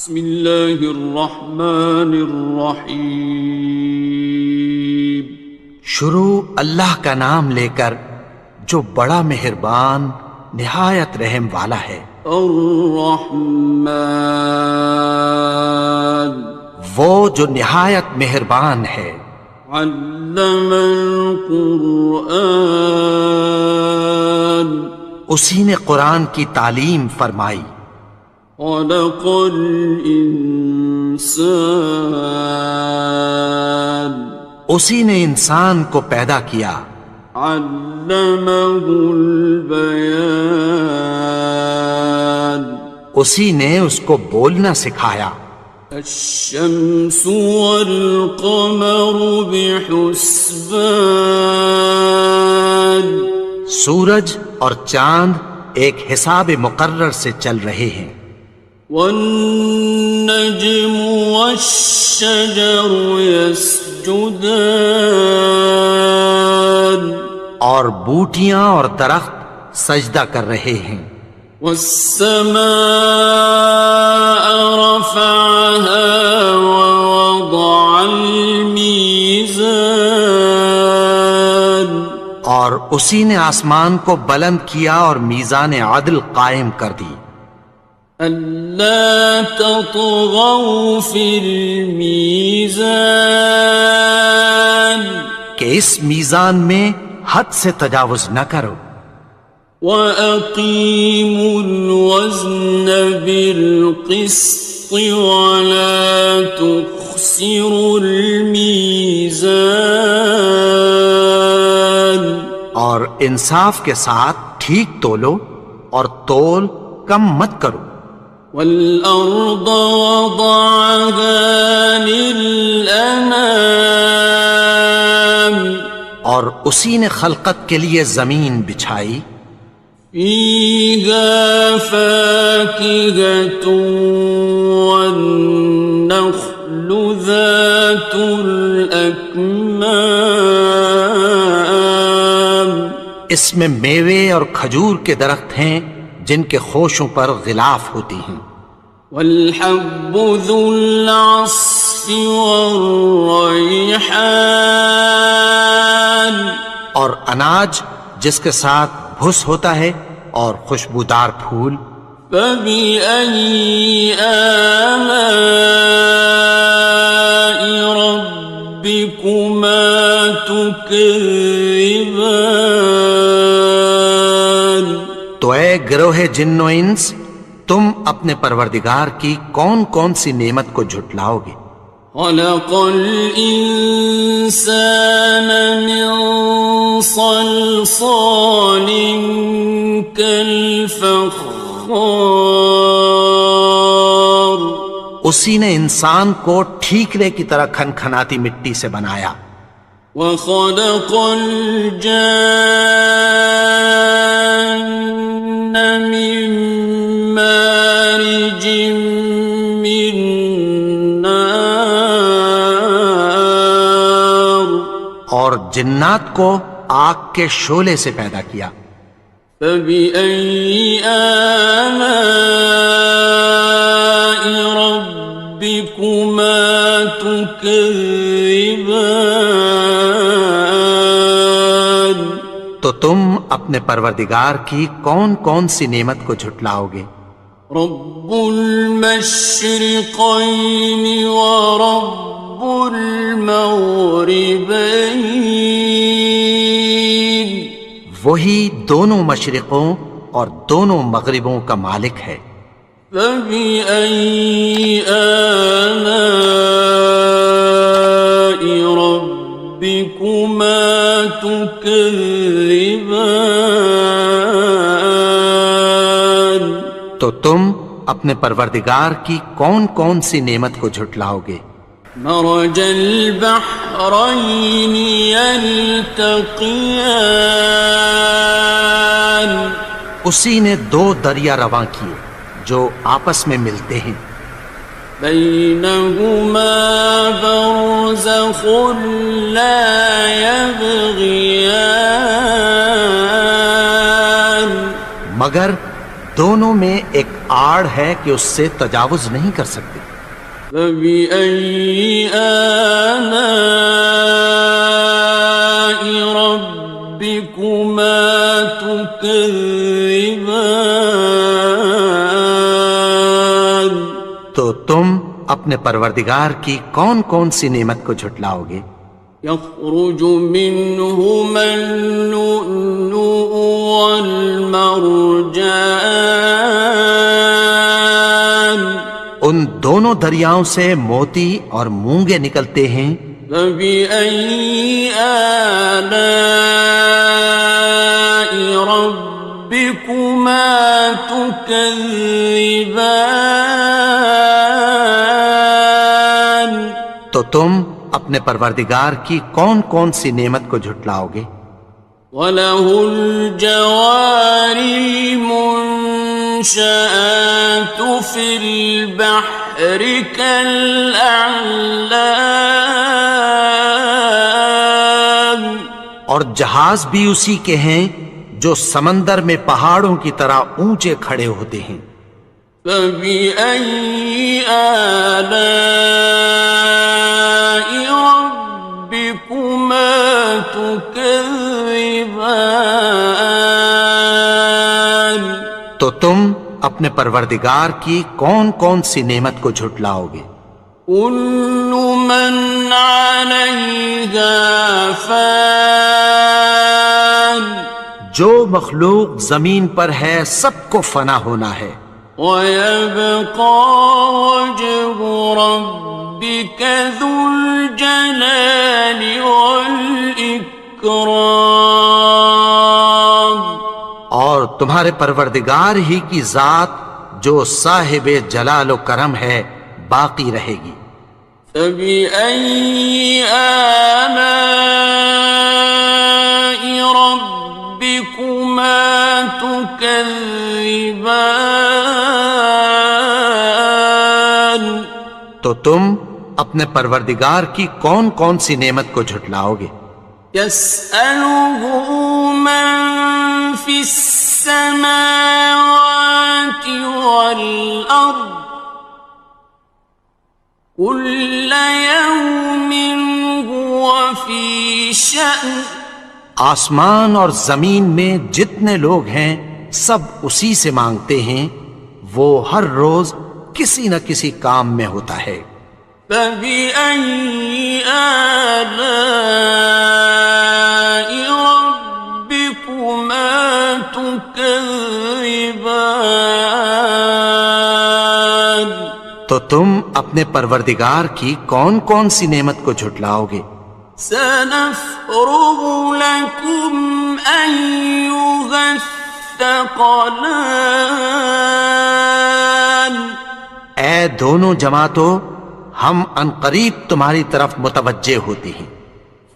بسم اللہ الرحمن الرحیم۔ شروع اللہ کا نام لے کر جو بڑا مہربان نہایت رحم والا ہے۔ الرحمن، وہ جو نہایت مہربان ہے۔ علم القرآن، اسی نے قرآن کی تعلیم فرمائی۔ خلق الانسان، اسی نے انسان کو پیدا کیا۔ علمہ البیان، اسی نے اس کو بولنا سکھایا۔ الشمس والقمر بحسبان، سورج اور چاند ایک حساب مقرر سے چل رہے ہیں۔ والنجم والشجر يسجدان، اور بوٹیاں اور درخت سجدہ کر رہے ہیں۔ والسماء رفعها ووضع الميزان، اور اسی نے آسمان کو بلند کیا اور میزان عدل قائم کر دی۔ أَلَّا تَطْغَوْا فِي الْمِيزَانِ، کہ اس میزان میں حد سے تجاوز نہ کرو۔ وَأَقِيمُوا الْوَزْنَ بِالْقِسْطِ وَلَا تُخْسِرُوا الْمِيزَانَ، اور انصاف کے ساتھ ٹھیک تولو اور تول کم مت کرو۔ وَالْأَرْضَ وَضَعَهَا لِلْأَنَامِ، اور اسی نے خلقت کے لیے زمین بچھائی۔ فِيهَا فَاكِهَةٌ وَالنَّخْلُ ذَاتُ الْأَكْمَامِ، اس میں میوے اور کھجور کے درخت ہیں جن کے خوشوں پر غلاف ہوتی ہیں۔ وَالْحَبُّ ذُو الْعَصْفِ وَالرَّيْحَانِ، اور اناج جس کے ساتھ بھس ہوتا ہے اور خوشبودار پھول۔ فَبِأَيِّ آلَاءِ رَبِّكُمَا تُكَذِّبَانِ، تو اے گروہ جن و انس، تم اپنے پروردگار کی کون کون سی نعمت کو جھٹلاؤ گے؟ خَلَقَ الْإِنسَانَ مِنْ صَلْصَالٍ كَالْفَخَّارِ، اسی نے انسان کو ٹھیکرے کی طرح کھنکھناتی مٹی سے بنایا۔ وَخَلَقَ الْجَانَّ مِن مَّارِجٍ مِّن نَّارٍ، اور جنات کو آگ کے شعلے سے پیدا کیا۔ فَبِأَيِّ آلَاءِ رَبِّكُمَا تُكَذِّبَانِ، تو تم اپنے پروردگار کی کون کون سی نعمت کو جھٹلاؤ گے؟ رب المشرقین ورب المغربین، وہی دونوں مشرقوں اور دونوں مغربوں کا مالک ہے۔ فَبِأَيِّ آلَاءِ رَبِّكُمَا تُكَذِّبَانِ، تو تم اپنے پروردگار کی کون کون سی نعمت کو جھٹلاؤ گے؟ مرج البحرین یلتقیان، اسی نے دو دریا رواں کیے جو آپس میں ملتے ہیں۔ بینہما برزخ لا یبغیان، مگر دونوں میں ایک آڑ ہے کہ اس سے تجاوز نہیں کر سکتے۔ فبأي آلاء ربكما تكذبان؟ تو تم اپنے پروردگار کی کون کون سی نعمت کو جھٹلاؤ گے؟ يخرج منهما اللؤلؤ والمرجان ان دونوں دریاؤں سے موتی اور مونگے نکلتے ہیں۔ فبأي آلاء ربكما تكذبان؟ تو تم اپنے پروردگار کی کون کون سی نعمت کو جھٹلاؤ گے؟ وَلَهُ الْجَوَارِ الْمُنشَآتُ فِي الْبَحْرِ كَالْأَعْلَامِ، اور جہاز بھی اسی کے ہیں جو سمندر میں پہاڑوں کی طرح اونچے کھڑے ہوتے ہیں۔ فَبِأَيِّ آلَاءِ رَبِّكُمَا تُكَذِّبَانِ؟ تو تم اپنے پروردگار کی کون کون سی نعمت کو جھٹلاؤ گے؟ كُلُّ مَنْ عَلَيْهَا فَانٍ، جو مخلوق زمین پر ہے سب کو فنا ہونا ہے۔ وَيَبْقَى وَجْهُ رَبِّكَ ذُو الْجَلَالِ وَالْإِكْرَامِ، اور تمہارے پروردگار ہی کی ذات جو صاحب جلال و کرم ہے باقی رہے گی۔ فَبِأَيِّ آلَاءِ رَبِّكُمَا تُكَذِّبَانِ؟ تو تم اپنے پروردگار کی کون کون سی نعمت کو جھٹلاؤ گے؟ يَسْأَلُهُ مَن فِي السَّمَاوَاتِ وَالْأَرْضِ كُلَّ يَوْمٍ هُوَ فِي شَأْنٍ، آسمان اور زمین میں جتنے لوگ ہیں سب اسی سے مانگتے ہیں، وہ ہر روز کسی نہ کسی کام میں ہوتا ہے۔ فَبِأَيِّ آلَاءِ رَبِّكُمَا تُكَذِّبَانِ؟ تو تم اپنے پروردگار کی کون کون سی نعمت کو جھٹلاؤ گے؟ سَنَفْرُغُ لَكُمْ أَيُّهَ الثَّقَلَانِ؟ اے دونوں جماعتوں، ہم عنقریب تمہاری طرف متوجہ ہوتے ہیں۔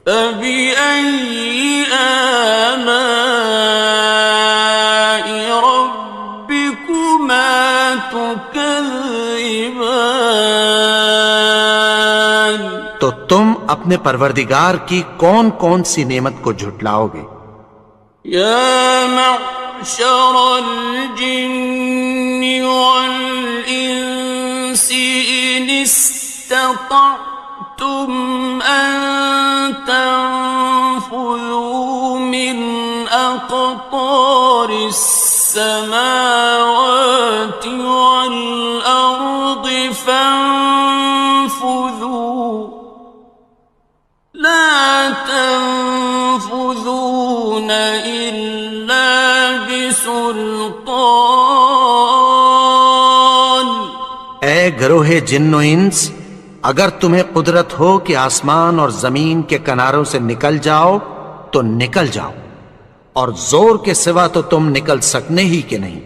فَبِأَيِّ آلَاءِ رَبِّكُمَا تُكَذِّبَانِ؟ تو تم اپنے پروردگار کی کون کون سی نعمت کو جھٹلاؤ گے؟ يَا مَعْشَرَ الْجِنِّ وَالْإِنسِ إِنِ اسْتَطَعْتُمْ أَن تَنفُذُوا مِنْ أَقْطَارِ السَّمَاوَاتِ وَالْأَرْضِ فَانفُذُوا لَا تَنفُذُونَ إِلَّا بِسُلْطَانٍ۔ اے گروہ جن و انس، اگر تمہیں قدرت ہو کہ آسمان اور زمین کے کناروں سے نکل جاؤ تو نکل جاؤ، اور زور کے سوا تو تم نکل سکنے ہی کہ نہیں۔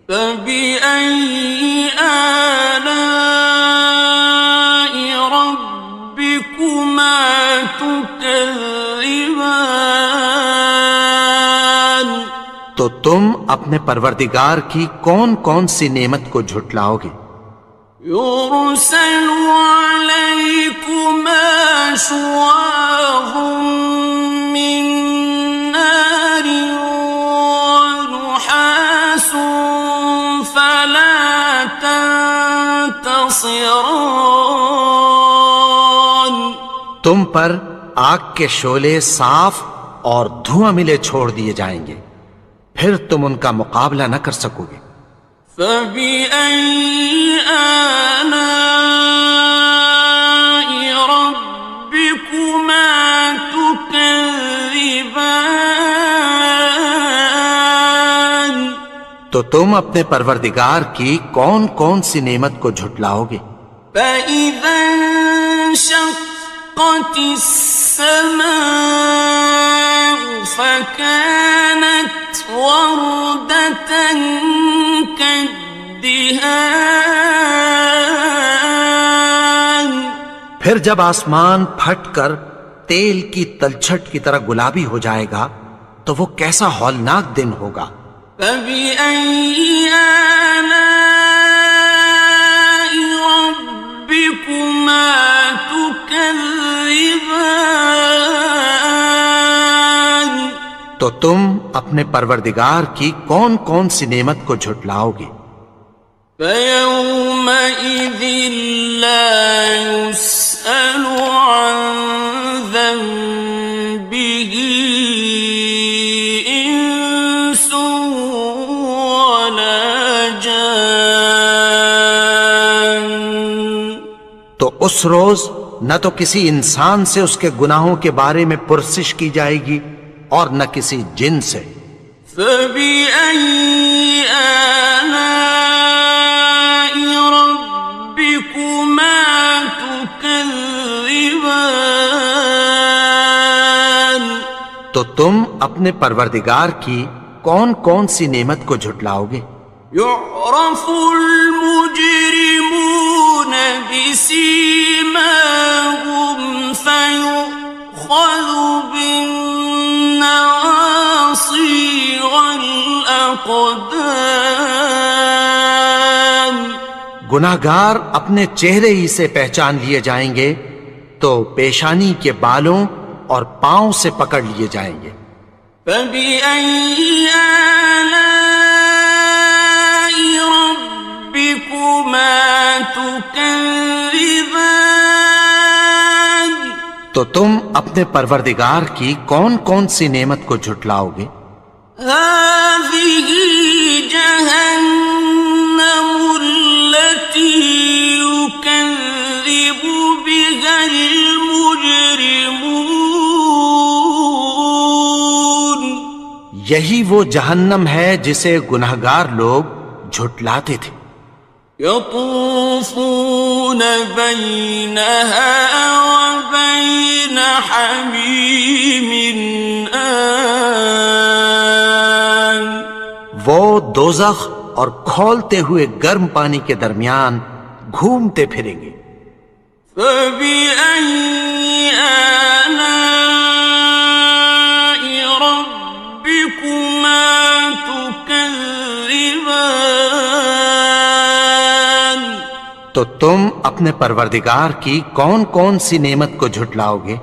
فَبِأَيِّ آلَاءِ رَبِّكُمَا تُكَذِّبَانِ؟ تو تم اپنے پروردگار کی کون کون سی نعمت کو جھٹلاؤ گے؟ يُرْسَلُ عَلَيْكُمَا شُوَاظٌ مِّن نَّارٍ وَنُحَاسٌ فَلَا تنتصران. تم پر آگ کے شعلے صاف اور دھواں ملے چھوڑ دیے جائیں گے، پھر تم ان کا مقابلہ نہ کر سکو گے۔ فبأي آلاء ربكما تكذبان. تو تم اپنے پروردگار کی کون کون سی نعمت کو جھٹلاؤ گے؟ فإذا انشقت السماء فكانت وردة كالدهان. پھر جب آسمان پھٹ کر تیل کی تلچھٹ کی طرح گلابی ہو جائے گا تو وہ کیسا ہولناک دن ہوگا۔ فبأي آلاء ربكما تكذبان. تو تم اپنے پروردگار کی کون کون سی نعمت کو جھٹلاؤ گے؟ فيومئذ لا يسأل عن ذنبه إنس ولا جان. تو اس روز نہ تو کسی انسان سے اس کے گناہوں کے بارے میں پرسش کی جائے گی اور نہ کسی جن سے۔ فبأي آلاء ربكما تكذبان. تو تم اپنے پروردگار کی کون کون سی نعمت کو جھٹلاؤ گے؟ يعرف المجرمون بسيماهم فيؤخذ بالنواصي والأقدام. گناہگار اپنے چہرے ہی سے پہچان لیے جائیں گے تو پیشانی کے بالوں اور پاؤں سے پکڑ لیے جائیں گے۔ فبأي آلاء ربكما تكذبان. تو تم اپنے پروردگار کی کون کون سی نعمت کو جھٹلاؤ گے؟ هذه جهنم التي يكذب بها المجرمون. یہی وہ جہنم ہے جسے گناہگار لوگ جھٹلاتے تھے۔ يطوفون بينها وبين حميم آن. وہ دوزخ اور کھولتے ہوئے گرم پانی کے درمیان گھومتے پھریں گے۔ فبأي آلاء ربكما تكذبان. تو تم اپنے پروردگار کی کون کون سی نعمت کو جھٹلاؤ گے؟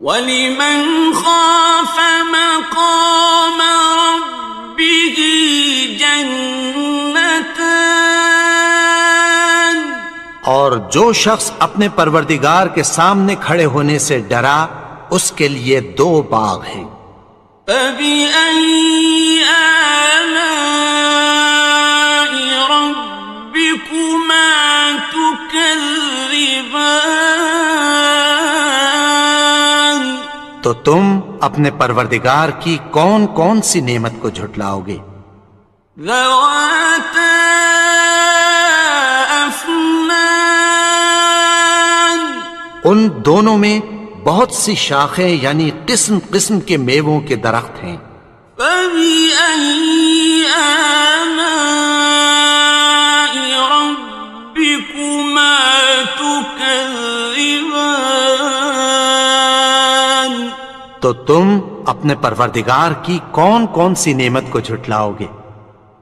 وَلِمَنْ خَافَ مَقَامَ رَبِّهِ جَنَّتَانِ. اور جو شخص اپنے پروردگار کے سامنے کھڑے ہونے سے ڈرا اس کے لیے دو باغ ہیں۔ فَبِأَيِّ آلَاءِ رَبِّكُمَا تُكَذِّبَانِ. تو تم اپنے پروردگار کی کون کون سی نعمت کو جھٹلاؤ گے؟ ذَوَاتَا أَفْنَانٍ. ان دونوں میں بہت سی شاخیں یعنی قسم قسم کے میووں کے درخت ہیں۔ فَبِأَيِّ آلَاءِ رَبِّكُمَا تُكَذِّبَانِ. تو تم اپنے پروردگار کی کون کون سی نعمت کو جھٹلاؤ گے؟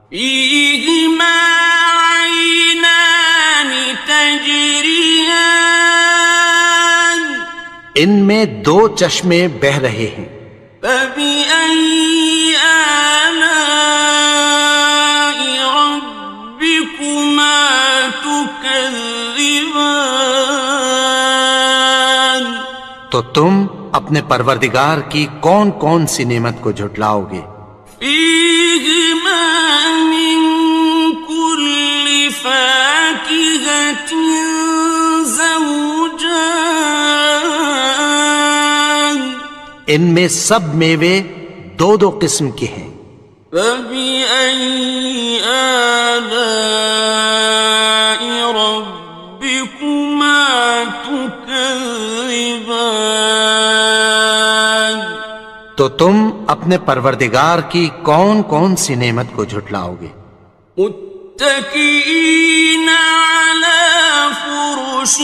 فِيهِمَا عَيْنَانِ تَجْرِيَانِ. ان میں دو چشمے بہہ رہے ہیں۔ فَبِأَيِّ آلَاءِ رَبِّكُمَا تُكَذِّبَانِ. تكذبان تو تم اپنے پروردگار کی کون کون سی نعمت کو جھٹلاؤ گے؟ فيهما من كل فاكهة زوجان ان میں سب میوے دو دو قسم کے ہیں۔ فبأي آلاء ربكما تكذبان تو تم اپنے پروردگار کی کون کون سی نعمت کو جھٹلاؤ گے؟ متكئين على فرش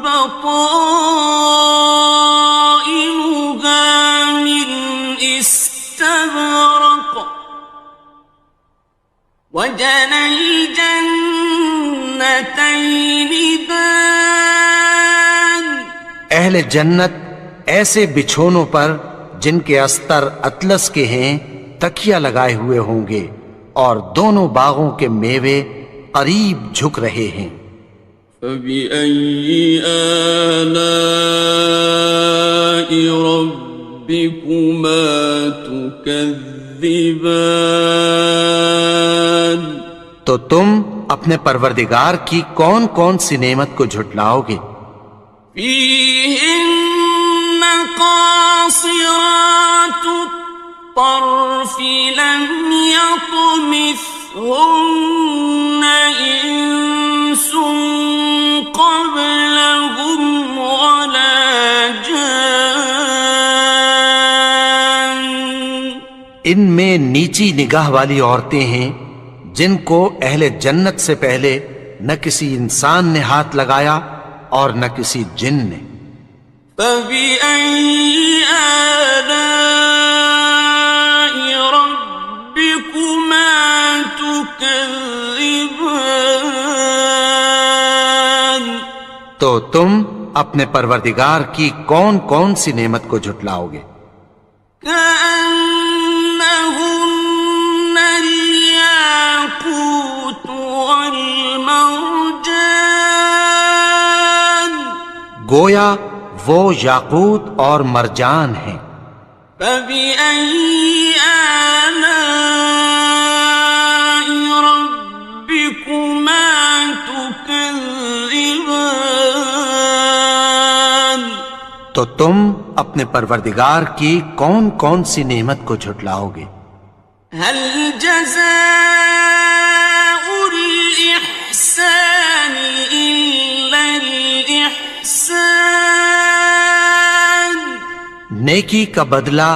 بطائنها من استبرق وجنى الجنتين دان اہل جنت ایسے بچھونوں پر جن کے استر اطلس کے ہیں تکیہ لگائے ہوئے ہوں گے، اور دونوں باغوں کے میوے قریب جھک رہے ہیں۔ فبأي آلاء ربكما تكذبان تو تم اپنے پروردگار کی کون کون سی نعمت کو جھٹلاؤ گے؟ فيهن قاصرات الطرف لم يطمثهن إنس قبلهم ولا جان ان میں نیچی نگاہ والی عورتیں ہیں جن کو اہل جنت سے پہلے نہ کسی انسان نے ہاتھ لگایا اور نہ کسی جن نے۔ فبأي آلاء ربكما تكذبان تو تم اپنے پروردگار کی کون کون سی نعمت کو جھٹلاؤ گے؟ كأنهن الياقوت والمرجان گویا وہ یاقوت اور مرجان ہیں۔ فبأي آلاء ربكما تكذبان تو تم اپنے پروردگار کی کون کون سی نعمت کو جھٹلاؤ گے؟ هل جزاء الإحسان إلا الإحسان نیکی کا بدلہ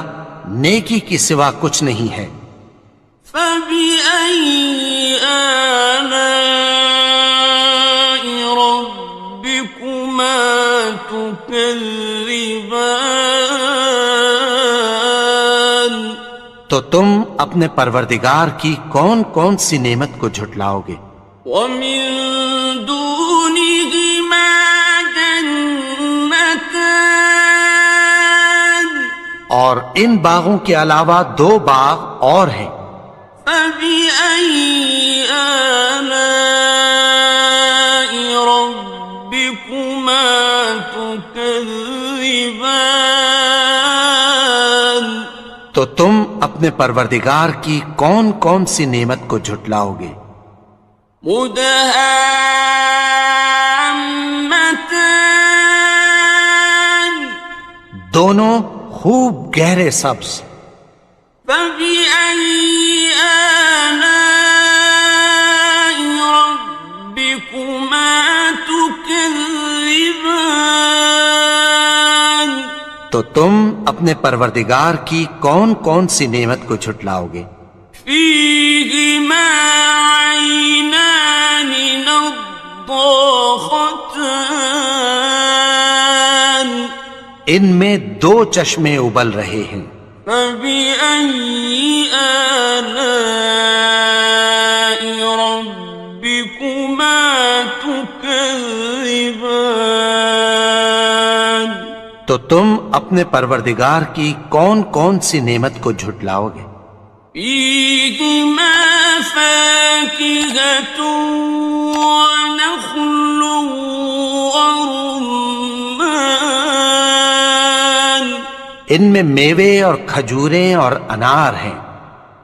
نیکی کی سوا کچھ نہیں ہے۔ فبأي آلاء ربكما تكذبان تو تم اپنے پروردگار کی کون کون سی نعمت کو جھٹلاؤ گے؟ ومن دونهما جنتان اور ان باغوں کے علاوہ دو باغ اور ہیں۔ فبأي آلاء ربكما تكذبان تو تم اپنے پروردگار کی کون کون سی نعمت کو جھٹلاؤ گے؟ مدهامتان دونوں خوب گہرے سبز۔ فبأي آلاء ربكما تكذبان تو تم اپنے پروردگار کی کون کون سی نعمت کو جھٹلاؤ گے؟ فيهما عينان نضاختان ان میں دو چشمے ابل رہے ہیں۔ فبأي آلاء ربكما تكذبان تو تم اپنے پروردگار کی کون کون سی نعمت کو جھٹلاؤ گے؟ فيهما فاكهة ونخل ورمان ان میں میوے اور کھجوریں اور انار ہیں.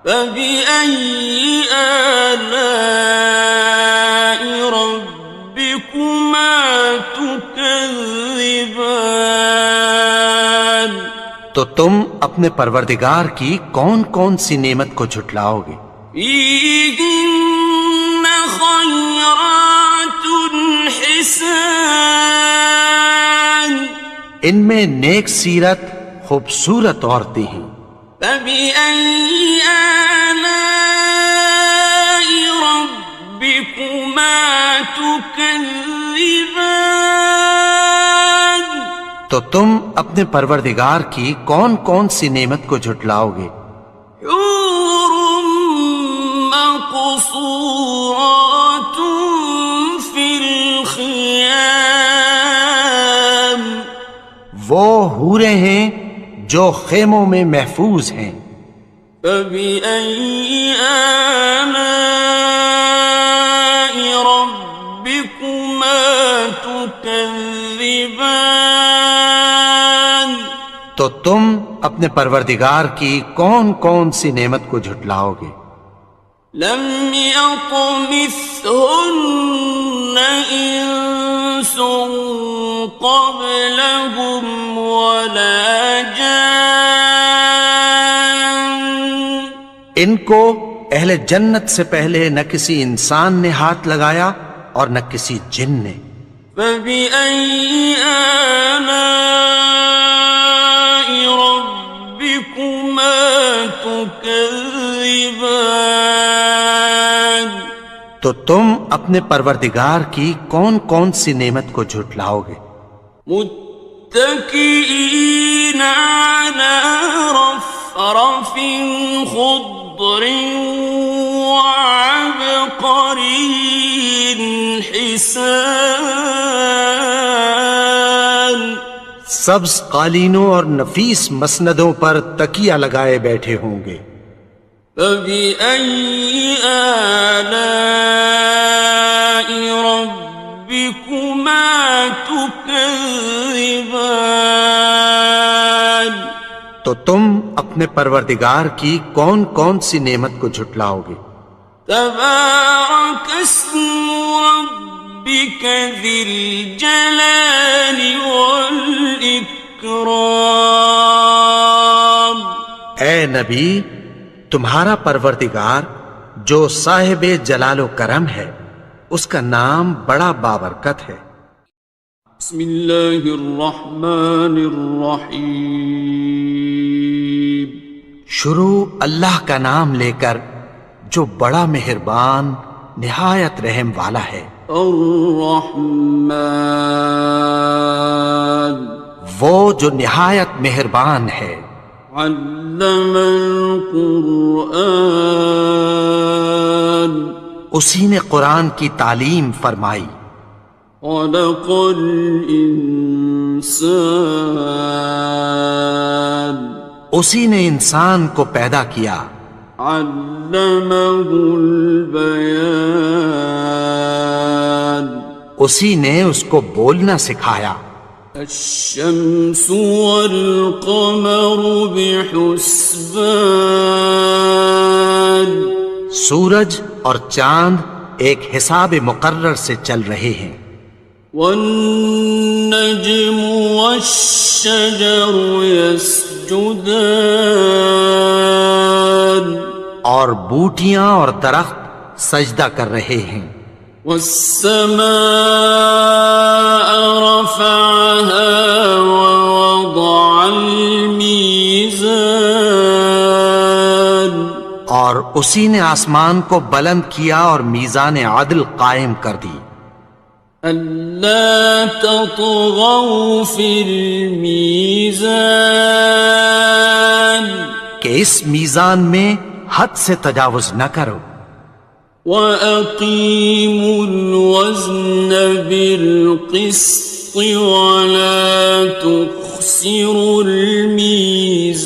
فبأي آلاء ربكما تكذبان تو تم اپنے پروردگار کی کون کون سی نعمت کو جھٹلاؤ گے؟ فيهن خيرات حسان ان میں نیک سیرت خوبصورت عورتیں ہیں. فبأي آلاء ربكما تكذبان تو تم اپنے پروردگار کی کون کون سی نعمت کو جھٹلاؤ گے؟ حور مقصورات في الخيام وہ حوریں ہیں جو خیموں میں محفوظ ہیں. فبأي آلاء ربكما تكذبان تو تم اپنے پروردگار کی کون کون سی نعمت کو جھٹلاؤ گے؟ لم يطمثهن إنس قبلهم ولا جان ان کو اہل جنت سے پہلے نہ کسی انسان نے ہاتھ لگایا اور نہ کسی جن نے. فبأي آلاء ربكما تكذبان تو تم اپنے پروردگار کی کون کون سی نعمت کو جھٹلاؤ گے؟ متكئين على رفرف خضر وعبقري حسان سبز قالینوں اور نفیس مسندوں پر تکیہ لگائے بیٹھے ہوں گے. فبأي آلاء ربكما تكذبان تو تم اپنے پروردگار کی کون کون سی نعمت کو جھٹلاؤ گے؟ تبارك اسم ربك ذي الجلال والإكرام اے نبی، تمہارا پروردگار جو صاحب جلال و کرم ہے اس کا نام بڑا بابرکت ہے. بسم اللہ الرحمن الرحیم شروع اللہ کا نام لے کر جو بڑا مہربان نہایت رحم والا ہے. الرحمن وہ جو نہایت مہربان ہے. علم القرآن اسی نے قرآن کی تعلیم فرمائی. خلق الانسان اسی نے انسان کو پیدا کیا. علمہ البیان اسی نے اس کو بولنا سکھایا. الشمس والقمر بحسبان سورج اور چاند ایک حساب مقرر سے چل رہے ہیں. والنجم والشجر يسجدان اور بوٹیاں اور درخت سجدہ کر رہے ہیں. والسماء رفعها ووضع الميزان اور اسی نے آسمان کو بلند کیا اور میزان عدل قائم کر دی. ألا تطغوا في الميزان کہ اس میزان میں حد سے تجاوز نہ کرو. وَأَقِيمُوا الْوَزْنَ بِالْقِسْطِ وَلَا تُخْسِرُوا الْمِيزَانَ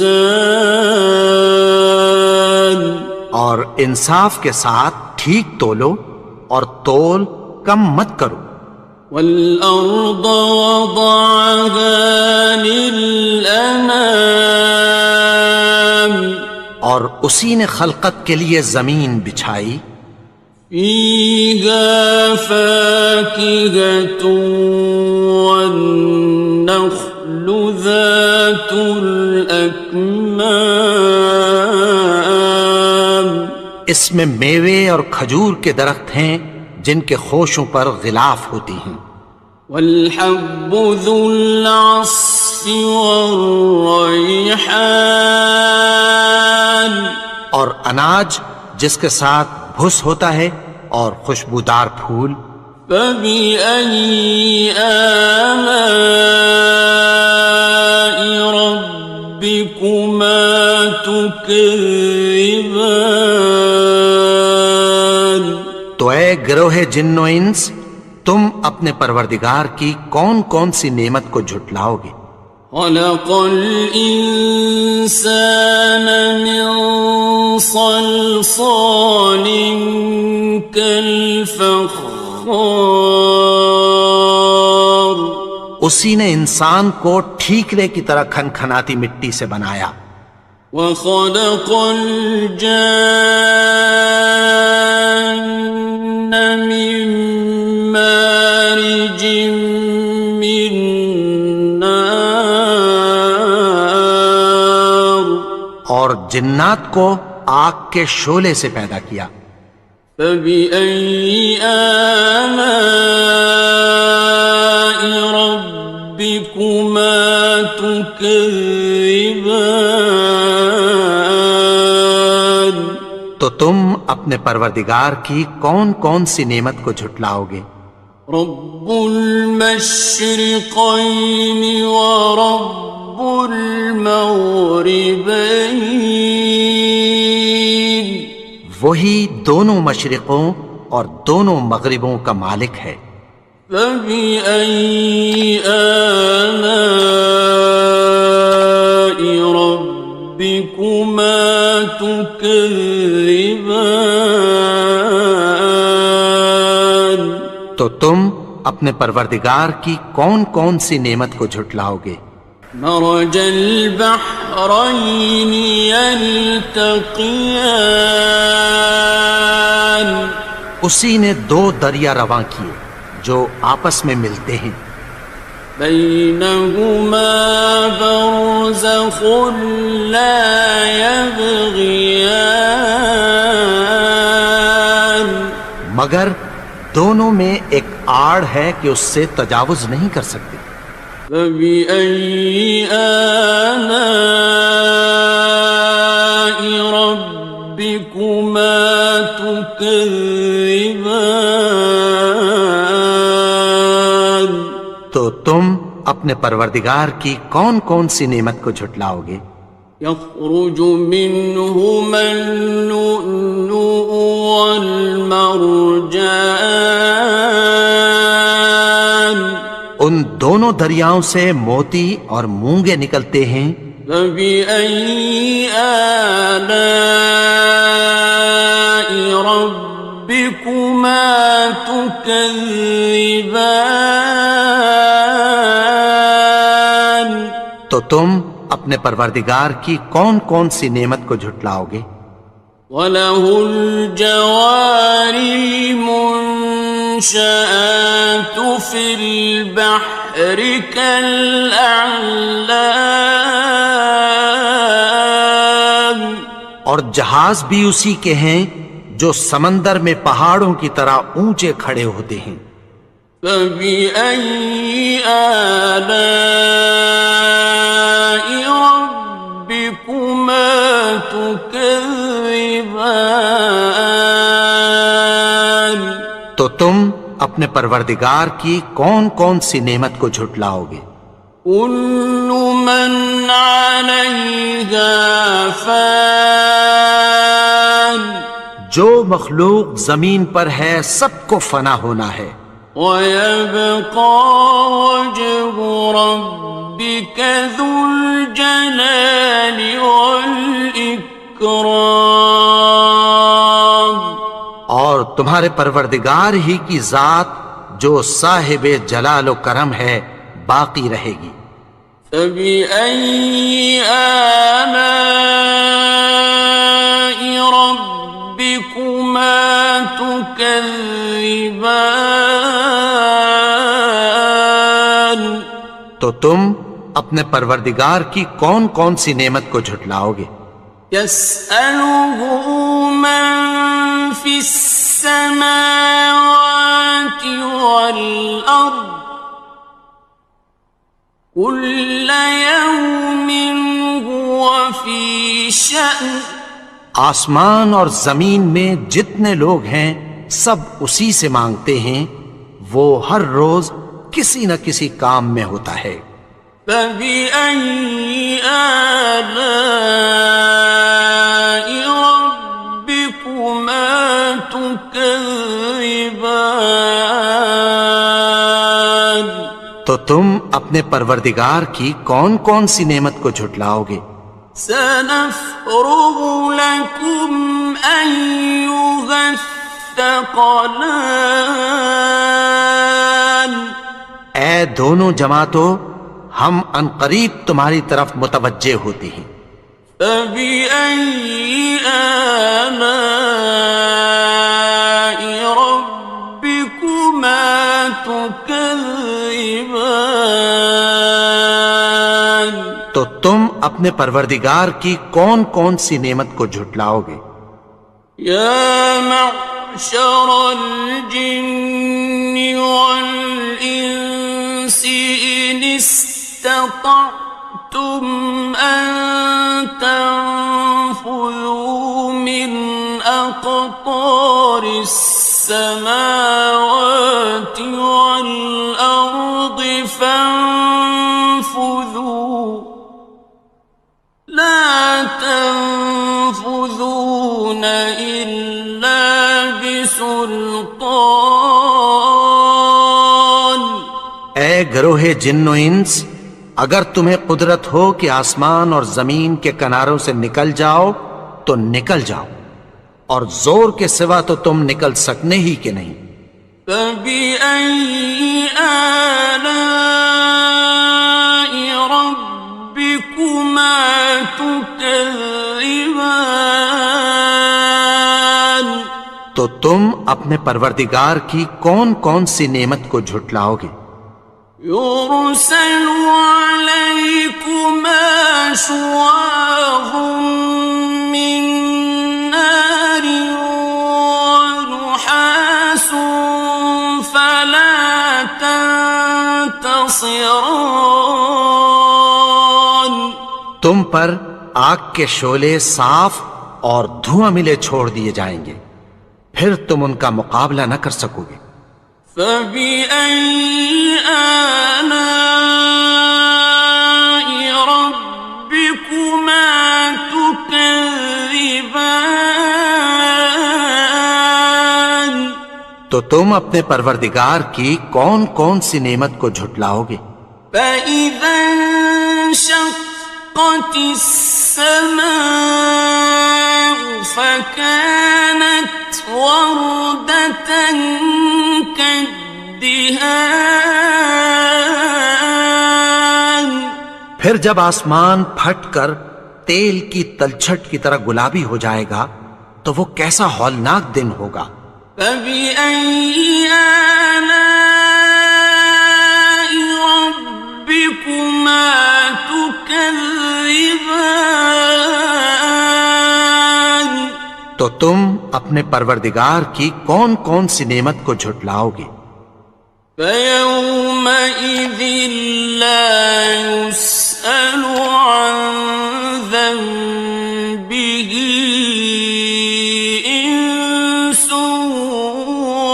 اور انصاف کے ساتھ ٹھیک تولو اور تول کم مت کرو. والأرض وضعها للأنام اور اسی نے خلقت کے لیے زمین بچھائی. فيها فاكهة والنخل ذات الأكمام اس میں میوے اور کھجور کے درخت ہیں جن کے خوشوں پر غلاف ہوتی ہیں. والحب ذو العصف والریحان اور اناج جس کے ساتھ بھس ہوتا ہے اور خوشبودار پھول. فبأي آلاء ربكما تكذبان تو اے گروہ جن و انس، تم اپنے پروردگار کی کون کون سی نعمت کو جھٹلاؤ گے؟ خلق الإنسان من صلصال كالفخار اسی نے انسان کو ٹھیکرے کی طرح کھنکھناتی مٹی سے بنایا. وخلق الجان من مارج من نار اور جنات کو آگ کے شعلے سے پیدا کیا. فبأي آلاء ربكما تكذبان تو تم اپنے پروردگار کی کون کون سی نعمت کو جھٹلاؤ گے؟ رب المشرقين ورب المغربين وہی دونوں مشرقوں اور دونوں مغربوں کا مالک ہے. فبأي آلاء ربكما تكذبان تو تم اپنے پروردگار کی کون کون سی نعمت کو جھٹلاؤ گے؟ مرج البحرين يلتقيان اسی نے دو دریا رواں کیے جو آپس میں ملتے ہیں. بينهما برزخ لا يبغيان مگر دونوں میں ایک آڑ ہے کہ اس سے تجاوز نہیں کر سکتے. فبأي آلاء ربكما تكذبان تو تم اپنے پروردگار کی کون کون سی نعمت کو جھٹلاؤ گے؟ يخرج منهما اللؤلؤ والمرجان ان دونوں دریاؤں سے موتی اور مونگے نکلتے ہیں. فبأي آلاء ربكما تكذبان تو تم اپنے پروردگار کی کون کون سی نعمت کو جھٹلاؤ گے؟ وَلَهُ الْجَوَارِ الْمُنشَآتُ فِي الْبَحْرِ كَالْأَعْلَامِ اور جہاز بھی اسی کے ہیں جو سمندر میں پہاڑوں کی طرح اونچے کھڑے ہوتے ہیں. فَبِأَيِّ آلَاءِ رَبِّكُمَا تُكَذِّبَانِ تو تم اپنے پروردگار کی کون کون سی نعمت کو جھٹلاؤ گے؟ كُلُّ مَنْ عَلَيْهَا فَانٍ جو مخلوق زمین پر ہے سب کو فنا ہونا ہے. وَيَبْقَى وَجْهُ رَبِّكَ ذُو الْجَلَالِ وَالْإِكْرَامِ تمہارے پروردگار ہی کی ذات جو صاحب جلال و کرم ہے باقی رہے گی۔ فَبِأَيِّ آلَاءِ رَبِّكُمَا تُكَذِّبَانِ؟ تو تم اپنے پروردگار کی کون کون سی نعمت کو جھٹلاؤ گے؟ يَسْأَلُهُ مَن فِي السَّمَاوَاتِ وَالْأَرْضِ كُلَّ يَوْمٍ هُوَ فِي شَأْنٍ۔ آسمان اور زمین میں جتنے لوگ ہیں سب اسی سے مانگتے ہیں، وہ ہر روز کسی نہ کسی کام میں ہوتا ہے۔ فَبِأَيِّ آلَاءِ رَبِّكُمَا تُكَذِّبَانِ؟ تو تم اپنے پروردگار کی کون کون سی نعمت کو جھٹلاؤ گے؟ سَنَفْرُغُ لَكُمْ أَيُّهَ الثَّقَلَانِ۔ اے دونوں جماعتوں، ہم عنقریب تمہاری طرف متوجہ ہوتے ہیں۔ فَبِأَيِّ آلَاءِ رَبِّكُمَا تُكَذِّبَانِ؟ تو تم اپنے پروردگار کی کون کون سی نعمت کو جھٹلاؤ گے؟ يَا مَعْشَرَ الْجِنِّ وَالْإِنسِ إِنِ اسْتَطَعْتُمْ أَن تَنفُذُوا مِنْ أَقْطَارِ السَّمَاوَاتِ وَالْأَرْضِ فَانفُذُوا لَا تَنفُذُونَ إِلَّا بِسُلْطَانٍ۔ اے گروہ جن و انس، اگر تمہیں قدرت ہو کہ آسمان اور زمین کے کناروں سے نکل جاؤ تو نکل جاؤ، اور زور کے سوا تو تم نکل سکنے ہی کہ نہیں۔ فَبِأَيِّ آلَاءِ رَبِّكُمَا تُكَذِّبَانِ؟ تو تم اپنے پروردگار کی کون کون سی نعمت کو جھٹلاؤ گے؟ يُرْسَلُ عَلَيْكُمَا شُوَاظٌ مِّن نَّارٍ وَنُحَاسٌ فَلَا تَنتَصِرَانِ۔ تم پر آگ کے شعلے صاف اور دھواں ملے چھوڑ دیے جائیں گے، پھر تم ان کا مقابلہ نہ کر سکو گے۔ فَبِأَيِّ آلَاءِ رَبِّكُمَا تُكَذِّبَانِ؟ تو تم اپنے پروردگار کی کون کون سی نعمت کو جھٹلاؤ گے؟ فَإِذَا انشَقَّتِ السَّمَاءُ فَكَانَتْ وَرْدَةً كَالدِّهَانِ؟ پھر جب آسمان پھٹ کر تیل کی تلچھٹ کی طرح گلابی ہو جائے گا تو وہ کیسا ہولناک دن ہوگا۔ فَبِأَيِّ آلَاءِ رَبِّكُمَا تُكَذِّبَانِ؟ تو تم اپنے پروردگار کی کون کون سی نعمت کو جھٹلاؤ گے؟ فَيَوْمَئِذٍ لَا يُسْأَلُ عَن ذَنبِهِ إِنسٌ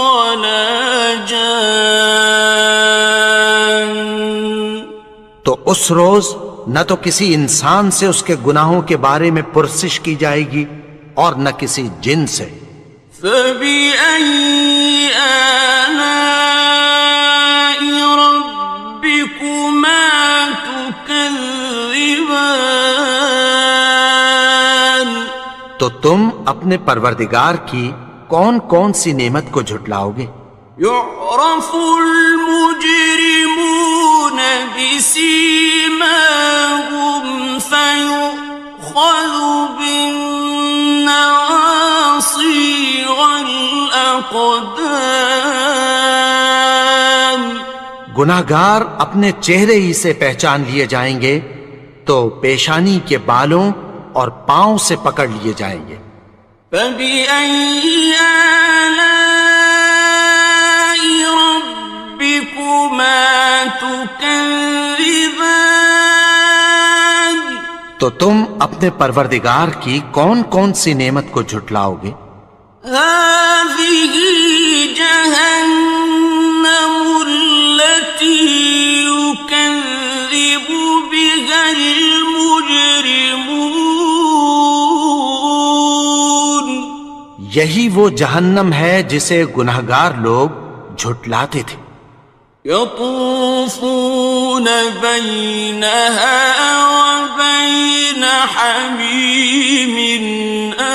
وَلَا جَانٌّ۔ تو اس روز نہ تو کسی انسان سے اس کے گناہوں کے بارے میں پرسش کی جائے گی اور نہ کسی جن سے۔ فَبِأَيِّ آلَاءِ رَبِّكُمَا تُكَذِّبَانِ؟ تو تم اپنے پروردگار کی کون کون سی نعمت کو جھٹلاؤ گے؟ يعرف المجرمون بسيماهم فيؤخذ بالنواصي والأقدام گناہگار اپنے چہرے ہی سے پہچان لیے جائیں گے تو پیشانی کے بالوں اور پاؤں سے پکڑ لیے جائیں گے۔ فَبِأَيِّ آلَاءِ رَبِّكُمَا تُكَذِّبَانِ تو تم اپنے پروردگار کی کون کون سی نعمت کو جھٹلاؤ گے؟ هَٰذِهِ جَهَنَّمُ الَّتِي يُكَذِّبُ بِهَا الْمُجْرِمُونَ یہی وہ جہنم ہے جسے گناہگار لوگ جھٹلاتے تھے۔ يطوفون بينها وبين حميم آن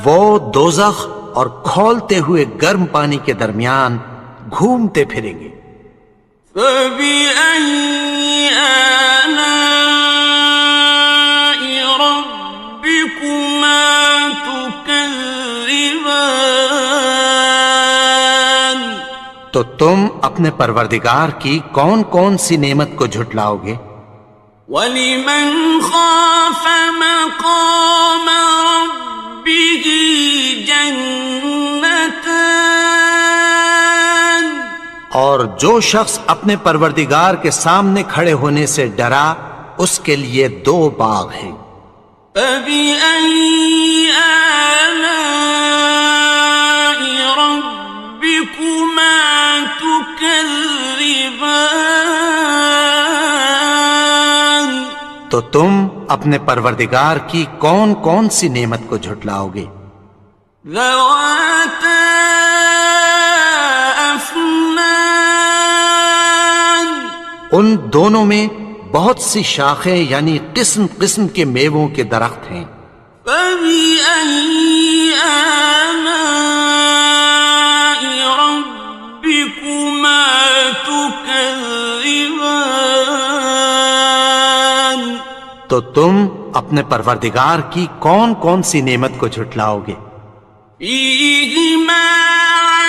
وہ دوزخ اور کھولتے ہوئے گرم پانی کے درمیان گھومتے پھریں گے۔ فبأي آلاء ربكما تكذبان تو تم اپنے پروردگار کی کون کون سی نعمت کو جھٹلاؤ گے؟ وَلِمَنْ خَافَ مَقَامَ رَبِّهِ جَنَّتَانِ اور جو شخص اپنے پروردگار کے سامنے کھڑے ہونے سے ڈرا اس کے لیے دو باغ ہیں۔ فَبِأَيِّ آلَاءِ رَبِّكُمَا تُكَذِّبَانِ تو تم اپنے پروردگار کی کون کون سی نعمت کو جھٹلاؤ گے؟ ذَوَاتَا أَفْنَانٍ ان دونوں میں بہت سی شاخیں یعنی قسم قسم کے میووں کے درخت ہیں۔ فَبِأَيِّ آلَاءِ رَبِّكُمَا تُكَذِّبَانِ تو تم اپنے پروردگار کی کون کون سی نعمت کو جھٹلاؤ گے؟ فِيهِمَا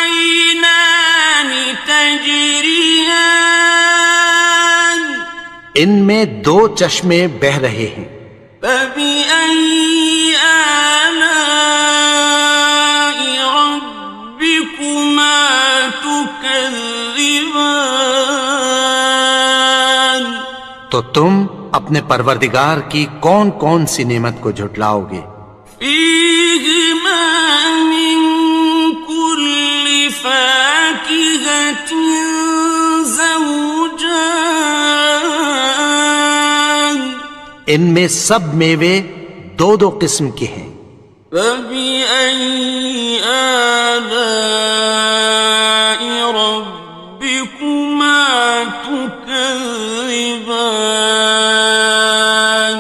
عَيْنَانِ تَجْرِيَانِ ان میں دو چشمے بہہ رہے ہیں۔ فَبِأَيِّ آلَاءِ رَبِّكُمَا تُكَذِّبَانِ تو تم اپنے پروردگار کی کون کون سی نعمت کو جھٹلاؤ گے؟ فِيهِمَا مِن كُلِّ فَاكِهَةٍ زَوْجَانِ ان میں سب میوے دو دو قسم کے ہیں۔ فَبِأَيِّ آلَاءِ رَبِّكُمَا تُكَذِّبَانِ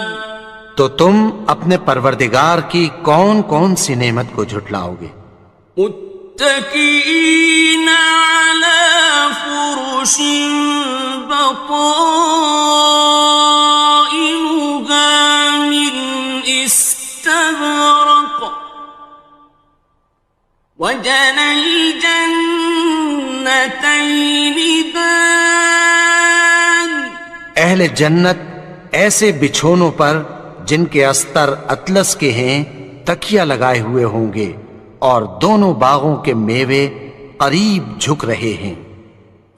تو تم اپنے پروردگار کی کون کون سی نعمت کو جھٹلاؤ گے؟ متكئين على فرش بطائنها من استبرق وجنى الجنتين دان اہل جنت ایسے بچھونوں پر جن کے استر اطلس کے ہیں تکیہ لگائے ہوئے ہوں گے اور دونوں باغوں کے میوے قریب جھک رہے ہیں۔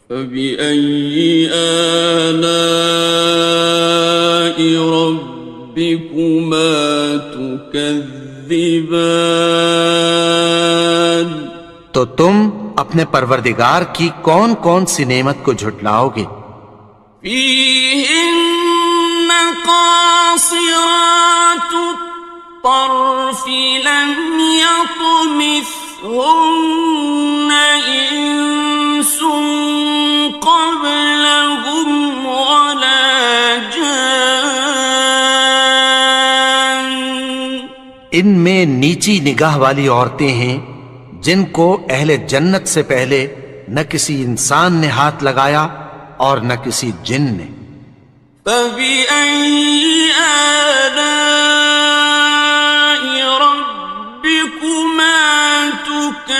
فَبِأَيِّ آلَاءِ رَبِّكُمَا تُكَذِّبَانِ تو تم اپنے پروردگار کی کون کون سی نعمت کو جھٹلاؤ گے؟ فِيهِنَّ قَاصِرَاتُ الطَّرْفِ لَمْ يَطْمِثْهُنَّ إِنسٌ قَبْلَهُمْ وَلَا جَانٌّ ان میں نیچی نگاہ والی عورتیں ہیں جن کو اہل جنت سے پہلے نہ کسی انسان نے ہاتھ لگایا اور نہ کسی جن نے. فَبِأَيِّ آلَاءِ رَبِّكُمَا تُكَذِّبَانِ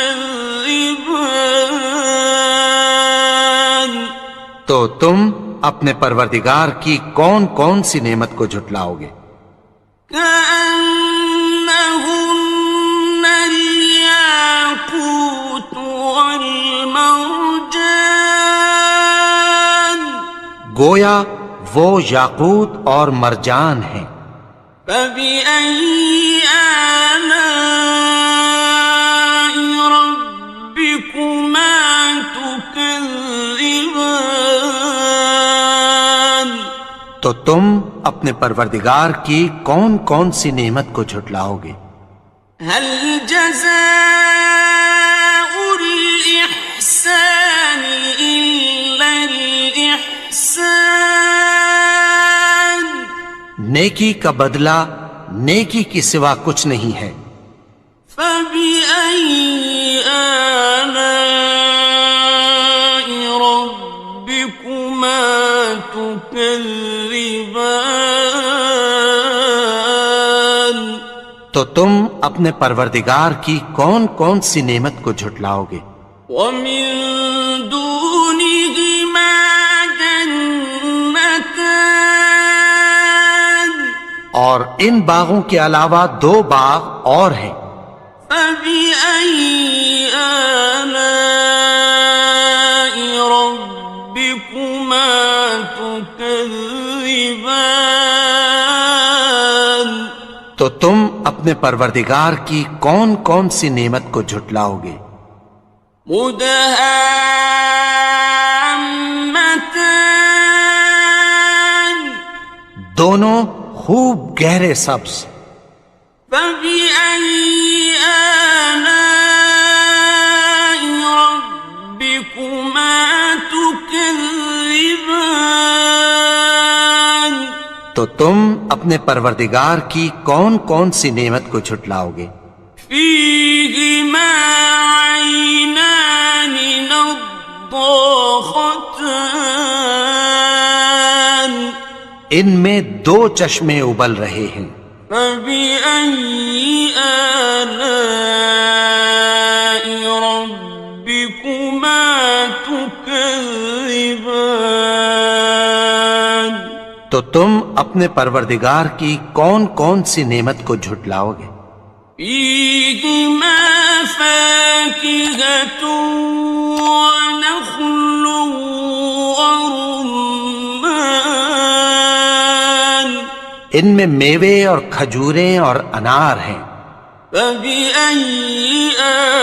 تو تم اپنے پروردگار کی کون کون سی نعمت کو جھٹلاؤ گے؟ كأنهن الياقوت والمرجان گویا وہ یاقوت اور مرجان ہیں. فبأي آلاء ربكما تكذبان تو تم اپنے پروردگار کی کون کون سی نعمت کو جھٹلاؤ گے؟ هل جزاء الإحسان إلا الإحسان نیکی کا بدلہ نیکی کی سوا کچھ نہیں ہے. فبأي آلاء ربكما تكذبان تو تم اپنے پروردگار کی کون کون سی نعمت کو جھٹلاؤ گے؟ ومن دونهما جنتان اور ان باغوں کے علاوہ دو باغ اور ہیں. فبأي آلاء ربكما تكذبان تو تم اپنے پروردگار کی کون کون سی نعمت کو جھٹلاؤ گے؟ مدهامتان دونوں خوب گہرے سبز. فبأي آلاء ربكما تكذبان تو تم اپنے پروردگار کی کون کون سی نعمت کو جھٹلاؤ گے؟ فيهما عينان نضاختان ان میں دو چشمے ابل رہے ہیں. فبأي آلاء ربكما تكذبان تو تم اپنے پروردگار کی کون کون سی نعمت کو جھٹلاؤ گے؟ فيهما فاكهة ونخل ورمان ان میں میوے اور کھجوریں اور انار ہیں. فبأي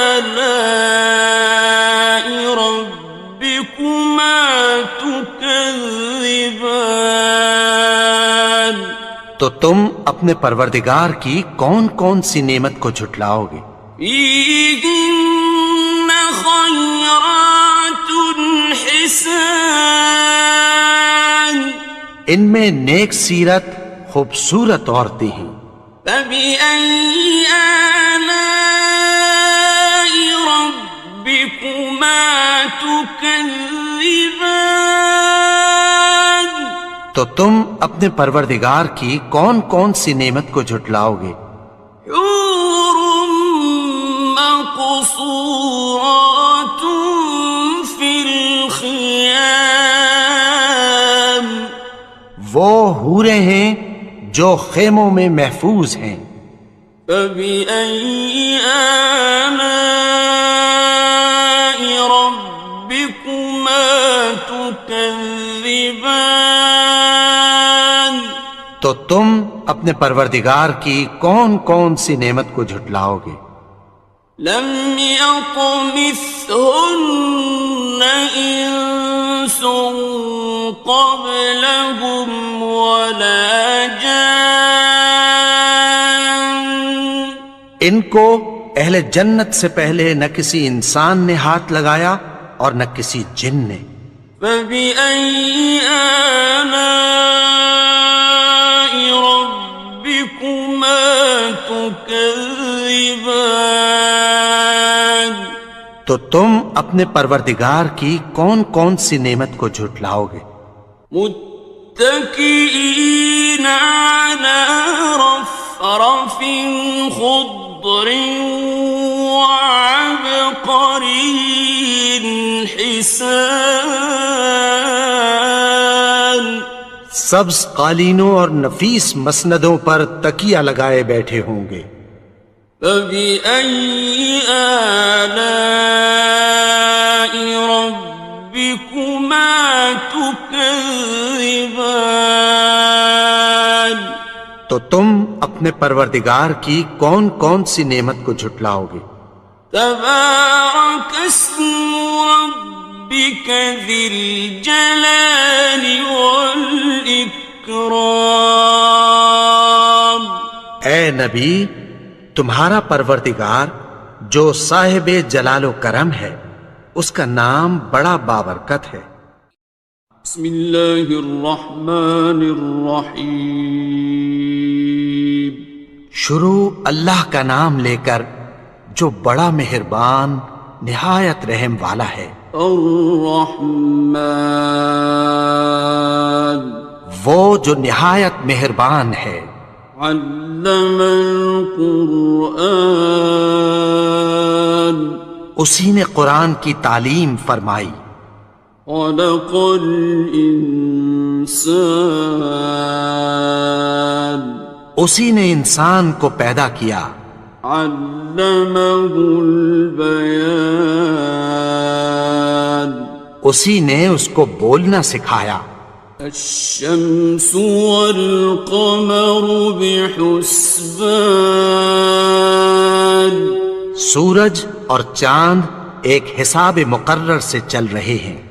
آلاء ربكما تكذبان تو تم اپنے پروردگار کی کون کون سی نعمت کو جھٹلاؤ گے؟ فيهن خيرات حسان ان میں نیک سیرت خوبصورت عورتیں ہیں. فبأي آلاء ربكما تكذبان تو تم اپنے پروردگار کی کون کون سی نعمت کو جھٹلاؤ گے؟ حور مقصورات في الخيام وہ حوریں ہیں جو خیموں میں محفوظ ہیں. فبأي آلاء ربكما تكذبان تو تم اپنے پروردگار کی کون کون سی نعمت کو جھٹلاؤ گے؟ لم يطمثهن إنس قبلهم ولا جان ان کو اہل جنت سے پہلے نہ کسی انسان نے ہاتھ لگایا اور نہ کسی جن نے. فبأي آلاء ربكما تكذبان تكذبان تو تم اپنے پروردگار کی کون کون سی نعمت کو جھٹلاؤ گے؟ متكئين على رفرف خضر وعبقري حسان سبز قالینوں اور نفیس مسندوں پر تکیہ لگائے بیٹھے ہوں گے۔ فبأي آلاء ربكما تكذبان تو تم اپنے پروردگار کی کون کون سی نعمت کو جھٹلاؤ گے؟ تبارك اسم ربك ذي الجلال والإكرام اے نبی، تمہارا پروردگار جو صاحب جلال و کرم ہے، اس کا نام بڑا بابرکت ہے۔ بسم اللہ الرحمن الرحیم شروع اللہ کا نام لے کر جو بڑا مہربان نہایت رحم والا ہے۔ الرحمن وہ جو نہایت مہربان ہے۔ علم القرآن اسی نے قرآن کی تعلیم فرمائی۔ خلق الانسان اسی نے انسان کو پیدا کیا۔ علمہ البیان اسی نے اس کو بولنا سکھایا۔ الشمس والقمر بحسبان سورج اور چاند ایک حساب مقرر سے چل رہے ہیں۔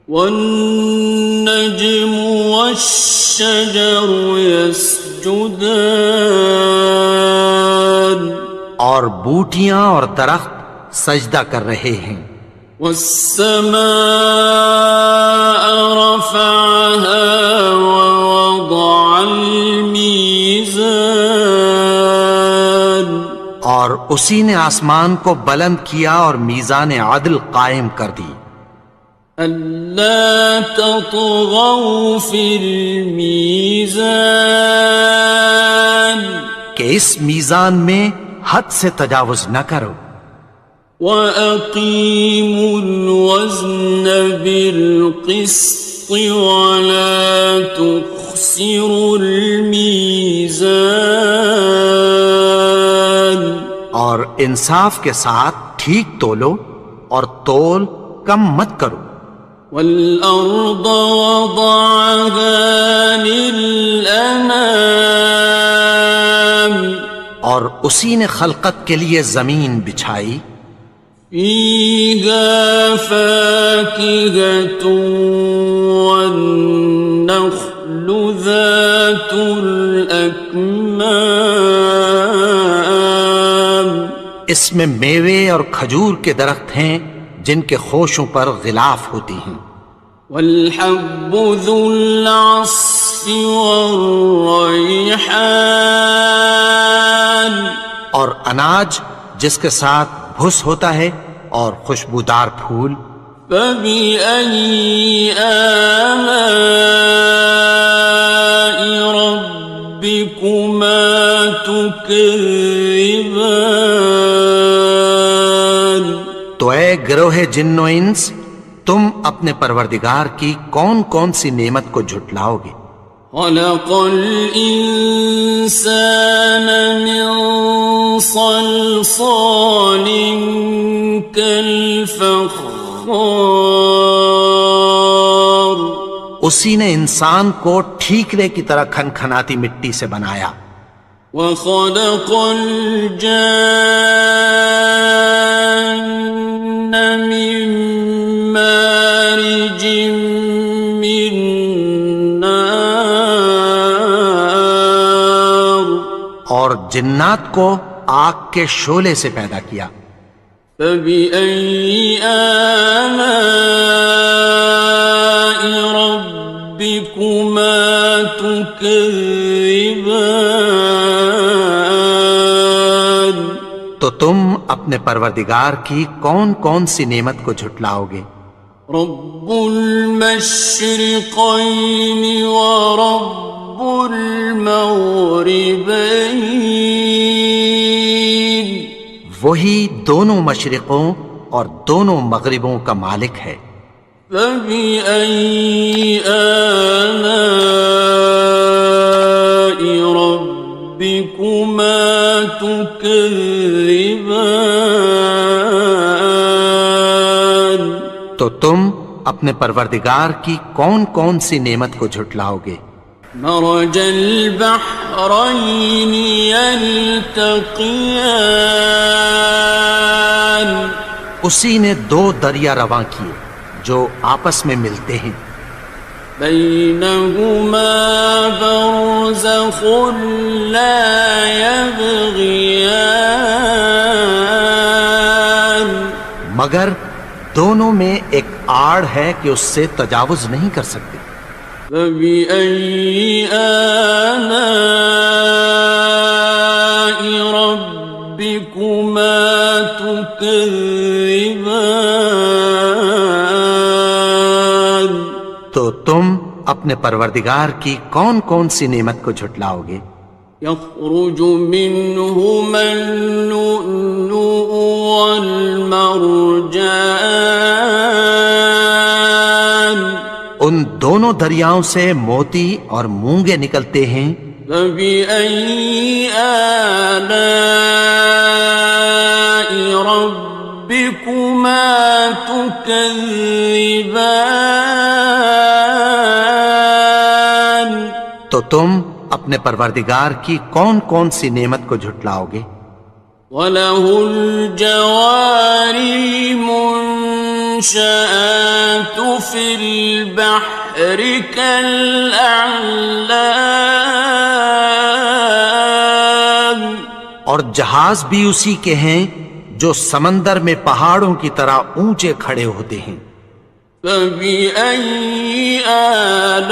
والنجم والشجر يسجدان اور بوٹیاں اور درخت سجدہ کر رہے ہیں۔ والسماء رفعها ووضع الميزان اور اسی نے آسمان کو بلند کیا اور میزان عدل قائم کر دی۔ ألا تطغوا في الميزان کہ اس میزان میں حد سے تجاوز نہ کرو۔ وَأَقِيمُوا الْوَزْنَ بِالْقِسْطِ وَلَا تُخْسِرُوا الْمِيزَانَ اور انصاف کے ساتھ ٹھیک تولو اور تول کم مت کرو۔ وَالْأَرْضَ وَضَعَهَا لِلْأَنَامِ اور اسی نے خلقت کے لیے زمین بچھائی۔ فِيهَا فَاكِهَةٌ وَالنَّخْلُ ذَاتُ الْأَكْمَامِ اس میں میوے اور کھجور کے درخت ہیں جن کے خوشوں پر غلاف ہوتی ہیں۔ وَالْحَبُّ ذُو الْعَصْفِ وَالرَّيْحَانِ اور اناج جس کے ساتھ بھس ہوتا ہے اور خوشبودار پھول۔ فَبِأَيِّ آلَاءِ رَبِّكُمَا تُكَذِّبَانِ تو اے گروہ جن و انس، تم اپنے پروردگار کی کون کون سی نعمت کو جھٹلاؤ گے؟ خلق الإنسان من صلصال كالفخار اسی نے انسان کو ٹھیکرے کی طرح کھنکھناتی مٹی سے بنایا۔ وخلق الجان من مارج من نار اور جنات کو آگ کے شعلے سے پیدا کیا۔ فبأي آلاء ربكما تكذبان تم اپنے پروردگار کی کون کون سی نعمت کو جھٹلاؤ گے؟ رب المشرقین ورب المغربین، وہی دونوں مشرقوں اور دونوں مغربوں کا مالک ہے۔ فبأي آلاء ربكما تكذبان، تو تم اپنے پروردگار کی کون کون سی نعمت کو جھٹلاؤ گے؟ مرج البحرين يلتقيان، اسی نے دو دریا رواں کیے جو آپس میں ملتے ہیں، بينهما برزخ لا يبغيان، مگر دونوں میں ایک آڑ ہے کہ اس سے تجاوز نہیں کر سکتے۔ فبأي آلاء ربكما تكذبان، تو تم اپنے پروردگار کی کون کون سی نعمت کو جھٹلاؤ گے؟ يخرج منهما اللؤلؤ والمرجان، ان دونوں دریاؤں سے موتی اور مونگے نکلتے ہیں۔ فبأي آلاء ربكما تكذبان، تو تم اپنے پروردگار کی کون کون سی نعمت کو جھٹلاؤ گے؟ وَلَهُ الْجَوَارِ الْمُنشَآتُ فِي الْبَحْرِ كَالْأَعْلَامِ، اور جہاز بھی اسی کے ہیں جو سمندر میں پہاڑوں کی طرح اونچے کھڑے ہوتے ہیں۔ فَبِأَيِّ آلَاءِ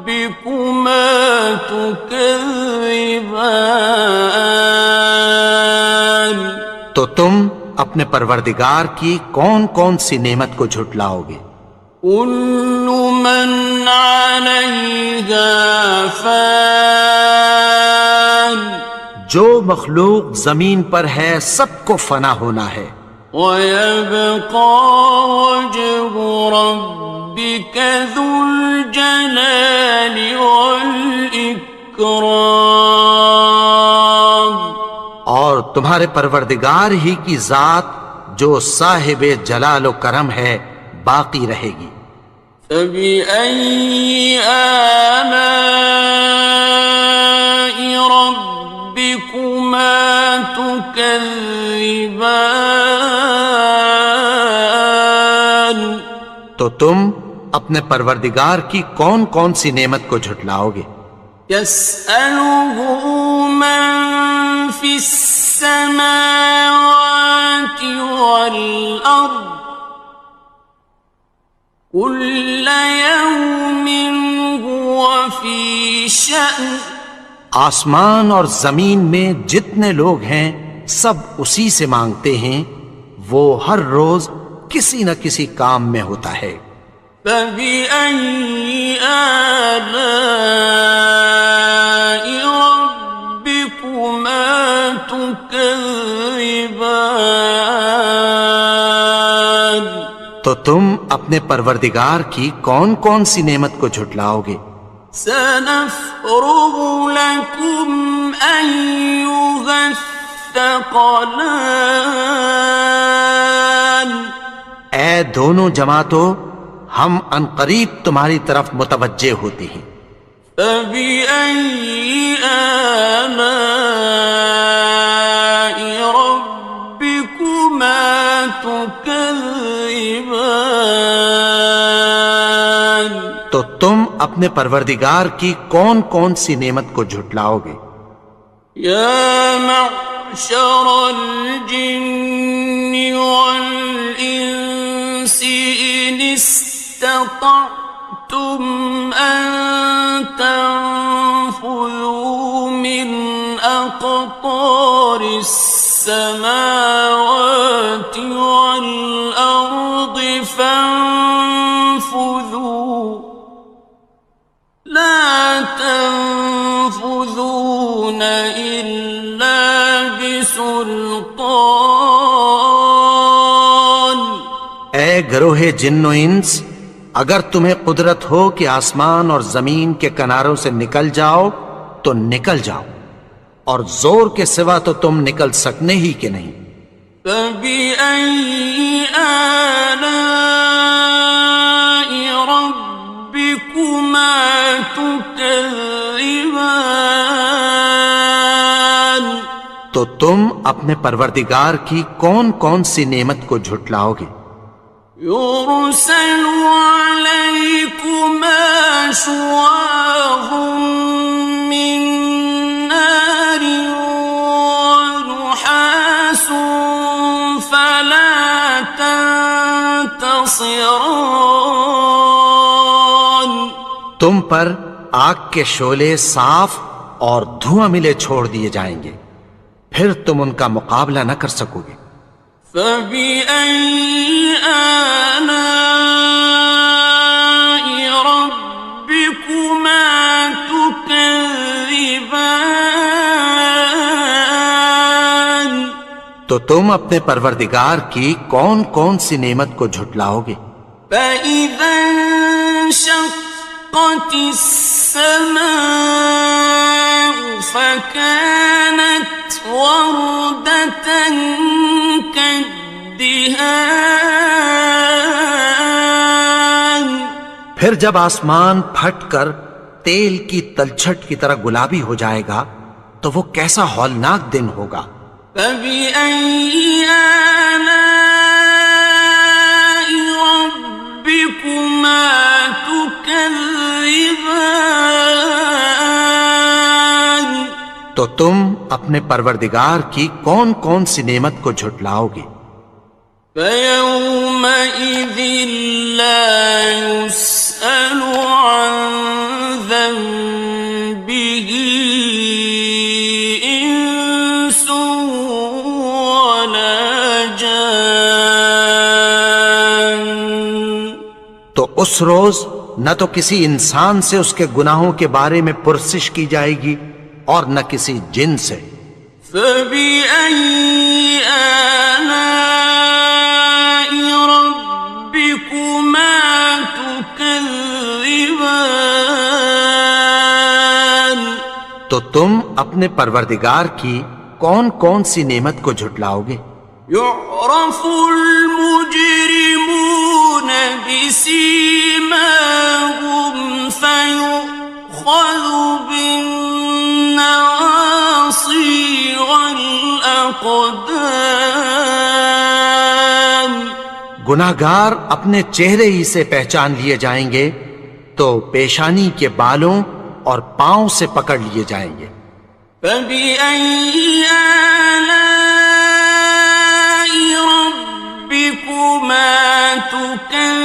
رَبِّكُمَا تُكَذِّبَانِ، تو تم اپنے پروردگار کی کون کون سی نعمت کو جھٹلاؤ گے؟ كُلُّ مَنْ عَلَيْهَا فَانٍ، جو مخلوق زمین پر ہے سب کو فنا ہونا ہے، وَيَبْقَى وَجْهُ رَبِّكَ ذُو الْجَلَالِ وَالْإِكْرَامِ، اور تمہارے پروردگار ہی کی ذات جو صاحب جلال و کرم ہے باقی رہے گی۔ فَبِأَيِّ آلَاءِ رَبِّكُمَا تُكَذِّبَانِ، تو تم اپنے پروردگار کی کون کون سی نعمت کو جھٹلاؤ گے؟ يَسْأَلُهُ مَن فِي السَّمَاوَاتِ وَالْأَرْضِ كُلَّ يَوْمٍ هُوَ فِي شَأْنٍ، آسمان اور زمین میں جتنے لوگ ہیں سب اسی سے مانگتے ہیں، وہ ہر روز کسی نہ کسی کام میں ہوتا ہے۔ فَبِأَيِّ آلَاءِ رَبِّكُمَا تُكَذِّبَانِ، تو تم اپنے پروردگار کی کون کون سی نعمت کو جھٹلاؤ گے؟ سَنَفْرُغُ لَكُمْ أَيُّهَ الثَّقَلَانِ، اے دونوں جماعتوں، ہم عنقریب تمہاری طرف متوجہ ہوتے ہیں۔ فَبِأَيِّ آلَاءِ رَبِّكُمَا تُكَذِّبَانِ، تو تم اپنے پروردگار کی کون کون سی نعمت کو جھٹلاؤ گے؟ يَا مَعْشَرَ الْجِنِّ وَالْإِنسِ إِنِ اسْتَطَعْتُمْ أَن تَنفُذُوا مِنْ أَقْطَارِ السماوات والأرض فانفذوا لا تنفذون إلا بسلطان. اے گروہ جن و انس، اگر تمہیں قدرت ہو کہ آسمان اور زمین کے کناروں سے نکل جاؤ تو نکل جاؤ، اور زور کے سوا تو تم نکل سکنے ہی کہ نہیں. فَبِأَيِّ آلَاءِ رَبِّكُمَا تُكَذِّبَانِ. تو تم اپنے پروردگار کی کون کون سی نعمت کو جھٹلاؤ گے؟ يُرْسَلُ عَلَيْكُمَا شُوَاظٌ مِّن نَّارٍ وَنُحَاسٌ فَلَا تَنتَصِرَانِ. تم پر آگ کے شعلے صاف اور دھواں ملے چھوڑ دیے جائیں گے، پھر تم ان کا مقابلہ نہ کر سکو گے. فَبِأَيِّ آلَاءِ رَبِّكُمَا تُكَذِّبَانِ. تو تم اپنے پروردگار کی کون کون سی نعمت کو جھٹلاؤ گے؟ فَإِذَا انشَقَّتِ السَّمَاءُ فَكَانَتْ وَرْدَةً كَالدِّهَانِ. پھر جب آسمان پھٹ کر تیل کی تلچھٹ کی طرح گلابی ہو جائے گا تو وہ کیسا ہولناک دن ہوگا. فَبِأَيِّ آلَاءِ رَبِّكُمَا تُكَذِّبَانِ. تو تم اپنے پروردگار کی کون کون سی نعمت کو جھٹلاؤ گے؟ فَيَوْمَئِذٍ لَا يُسْأَلُ عَنْ ذَنبِهِ إِنسٌ وَلَا جَانٌ. تو اس روز نہ تو کسی انسان سے اس کے گناہوں کے بارے میں پرسش کی جائے گی اور نہ کسی جن سے. فَبِأَيِّ آلَاءِ رَبِّكُمَا تُكَذِّبَانِ. تو تم اپنے پروردگار کی کون کون سی نعمت کو جھٹلاؤ گے؟ يُعْرَفُ الْمُجْرِمُونَ بِسِيمَاهُمْ فَيُؤْخَذُ بِالنَّوَاصِي وَالْأَقْدَامِ. گناہگار اپنے چہرے ہی سے پہچان لیے جائیں گے تو پیشانی کے بالوں اور پاؤں سے پکڑ لیے جائیں گے. فَبِأَيِّ آلَاءِ رَبِّكُمَا تُكَذِّبَانِ.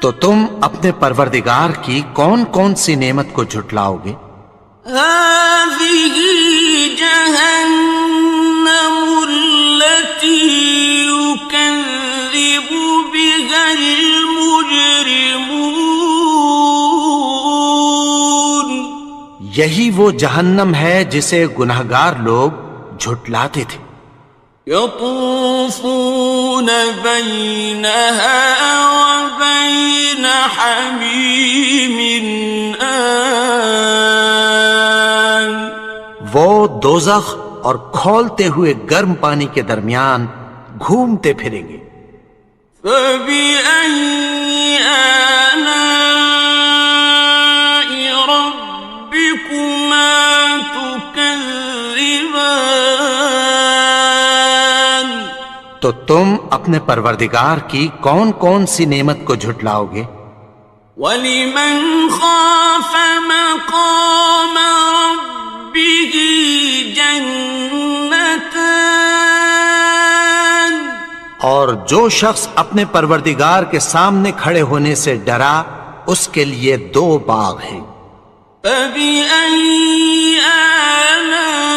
تو تم اپنے پروردگار کی کون کون سی نعمت کو جھٹلاؤ گے؟ هَٰذِهِ جَهَنَّمُ الَّتِي يُكَذِّبُ بِهَا الْمُجْرِمُونَ. یہی وہ جہنم ہے جسے گناہگار لوگ جھٹلاتے تھے. يَطُوفُونَ بَيْنَهَا وَبَيْنَ حَمِيمٍ آنٍ. وہ دوزخ اور کھولتے ہوئے گرم پانی کے درمیان گھومتے پھریں گے. فَبِأَيِّ آلَاءِ رَبِّكُمَا تُكَذِّبَانِ. تو تم اپنے پروردگار کی کون کون سی نعمت کو جھٹلاؤ گے؟ وَلِمَنْ خَافَ مَقَامَ رَبِّهِ جَنَّتَانِ. اور جو شخص اپنے پروردگار کے سامنے کھڑے ہونے سے ڈرا اس کے لیے 2 باغ ہیں. فَبِأَيِّ آلَاءِ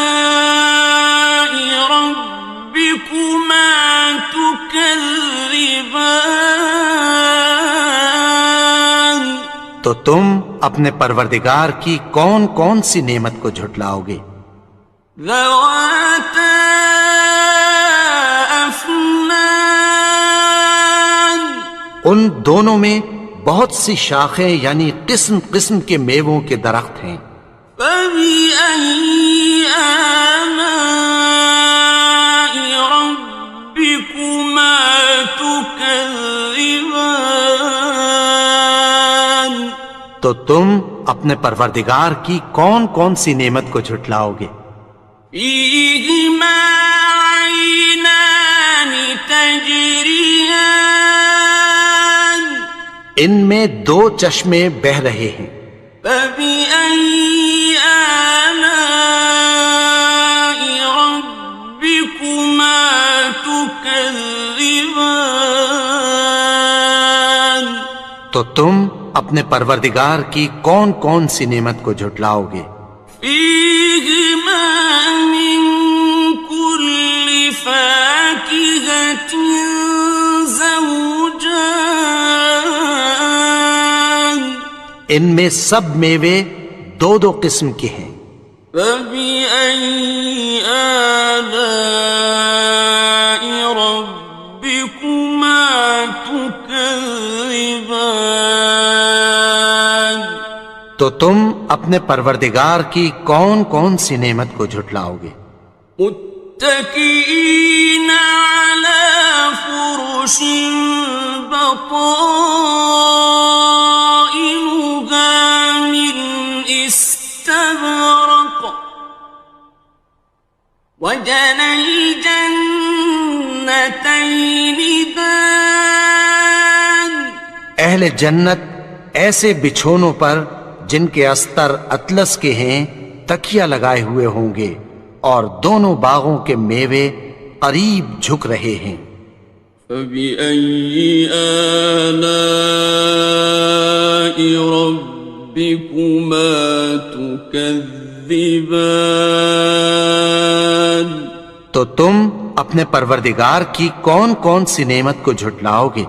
تكذبان تو تم اپنے پروردگار کی کون کون سی نعمت کو جھٹلاؤ گے؟ ذواتا أفنان ان دونوں میں بہت سی شاخیں یعنی قسم قسم کے میووں کے درخت ہیں۔ فبأي آلاء ربكما تكذبان تو تم اپنے پروردگار کی کون کون سی نعمت کو جھٹلاؤ گے؟ فيهما عينان تجريان ان میں دو چشمے بہہ رہے ہیں۔ فبأي آلاء ربكما تكذبان تو تم اپنے پروردگار کی کون کون سی نعمت کو جھٹلاؤ گے؟ فيهما من كل فاكهة زوجان ان میں سب میوے دو دو قسم کے ہیں۔ فبأي آلاء ربكما تكذبان تو تم اپنے پروردگار کی کون کون سی نعمت کو جھٹلاؤ گے؟ متكئين على فرش بطائنها من استبرق وجنى الجنتين دان اہل جنت ایسے بچھونوں پر جن کے استر اطلس کے ہیں تکیہ لگائے ہوئے ہوں گے اور دونوں باغوں کے میوے قریب جھک رہے ہیں۔ فبأي آلاء ربكما تكذبان تو تم اپنے پروردگار کی کون کون سی نعمت کو جھٹلاؤ گے؟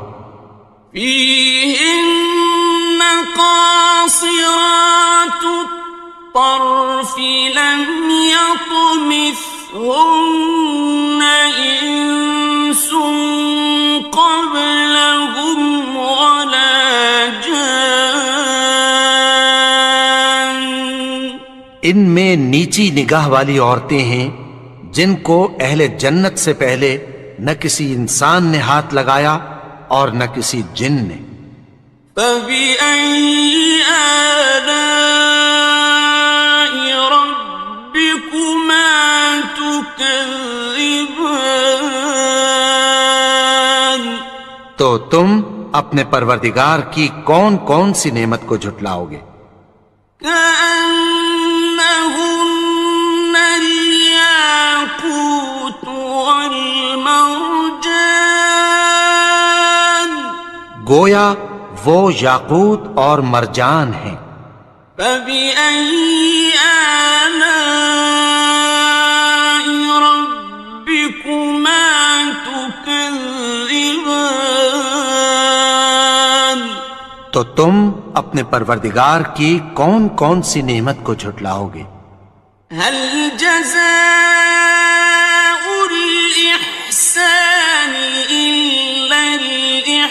فيهن قاصرات الطرف لم يطمثهن إنس قبلهم ولا جان ان میں نیچی نگاہ والی عورتیں ہیں جن کو اہل جنت سے پہلے نہ کسی انسان نے ہاتھ لگایا اور نہ کسی جن نے۔ فبأي آلاء ربكما تكذبان تو تم اپنے پروردگار کی کون کون سی نعمت کو جھٹلاؤ گے؟ كأنهن الياقوت والمرجان گویا وہ یاقوت اور مرجان ہیں۔ فبأي آلاء ربكما تكذبان تو تم اپنے پروردگار کی کون کون سی نعمت کو جھٹلاؤ گے؟ هل جزاء الإحسان إلا الإحسان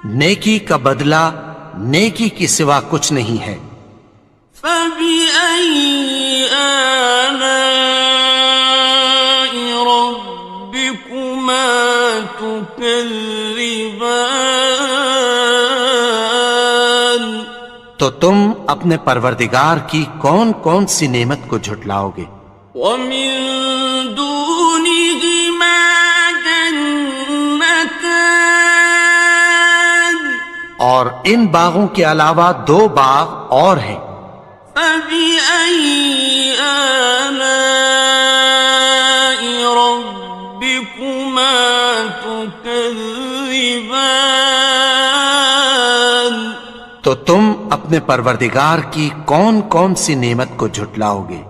نیکی کا بدلہ نیکی کی سوا کچھ نہیں ہے۔ فبأي آلاء ربكما تكذبان تو تم اپنے پروردگار کی کون کون سی نعمت کو جھٹلاؤ گے؟ ومن دونهما جنتان اور ان باغوں کے علاوہ دو باغ اور ہیں۔ فبأي آلاء ربكما تكذبان تو تم اپنے پروردگار کی کون کون سی نعمت کو جھٹلاؤ گے؟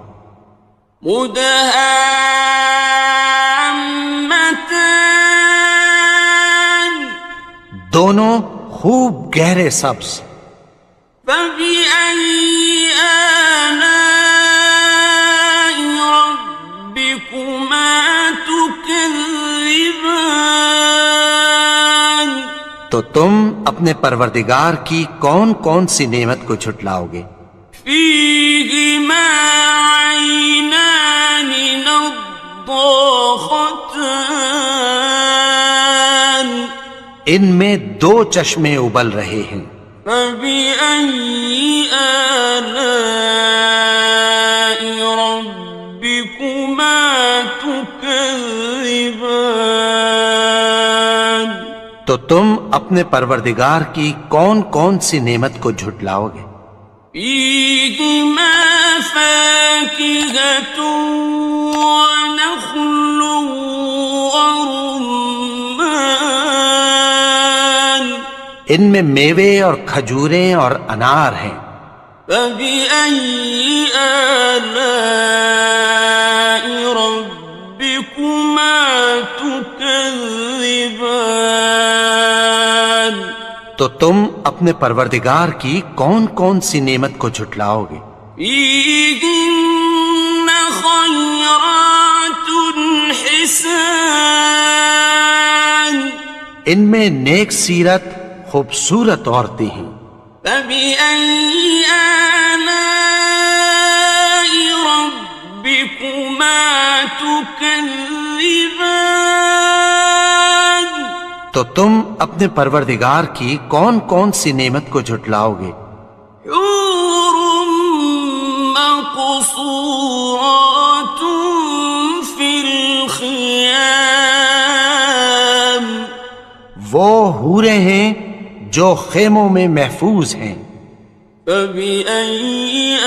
مدہان دونوں خوب گہرے سبز. فبأي آلاء ربكما تكذبان تو تم اپنے پروردگار کی کون کون سی نعمت کو جھٹلاؤ گے؟ فيهما عينان نضاختان ان میں دو چشمے ابل رہے ہیں. فبأي آلاء ربكما تكذبان تو تم اپنے پروردگار کی کون کون سی نعمت کو جھٹلاؤ گے؟ فيهما فاكهة ونخل ورمان ان میں میوے اور کھجوریں اور انار ہیں. فبأي آلاء ربكما تكذبان تو تم اپنے پروردگار کی کون کون سی نعمت کو جھٹلاؤ گے؟ فيهن خيرات حسان ان میں نیک سیرت خوبصورت عورتیں ہیں. فبأي آلاء ربكما تكذبان تو تم اپنے پروردگار کی کون کون سی نعمت کو جھٹلاؤ گے؟ حور مقصورات في الخيام وہ حوریں ہیں جو خیموں میں محفوظ ہیں. فبأي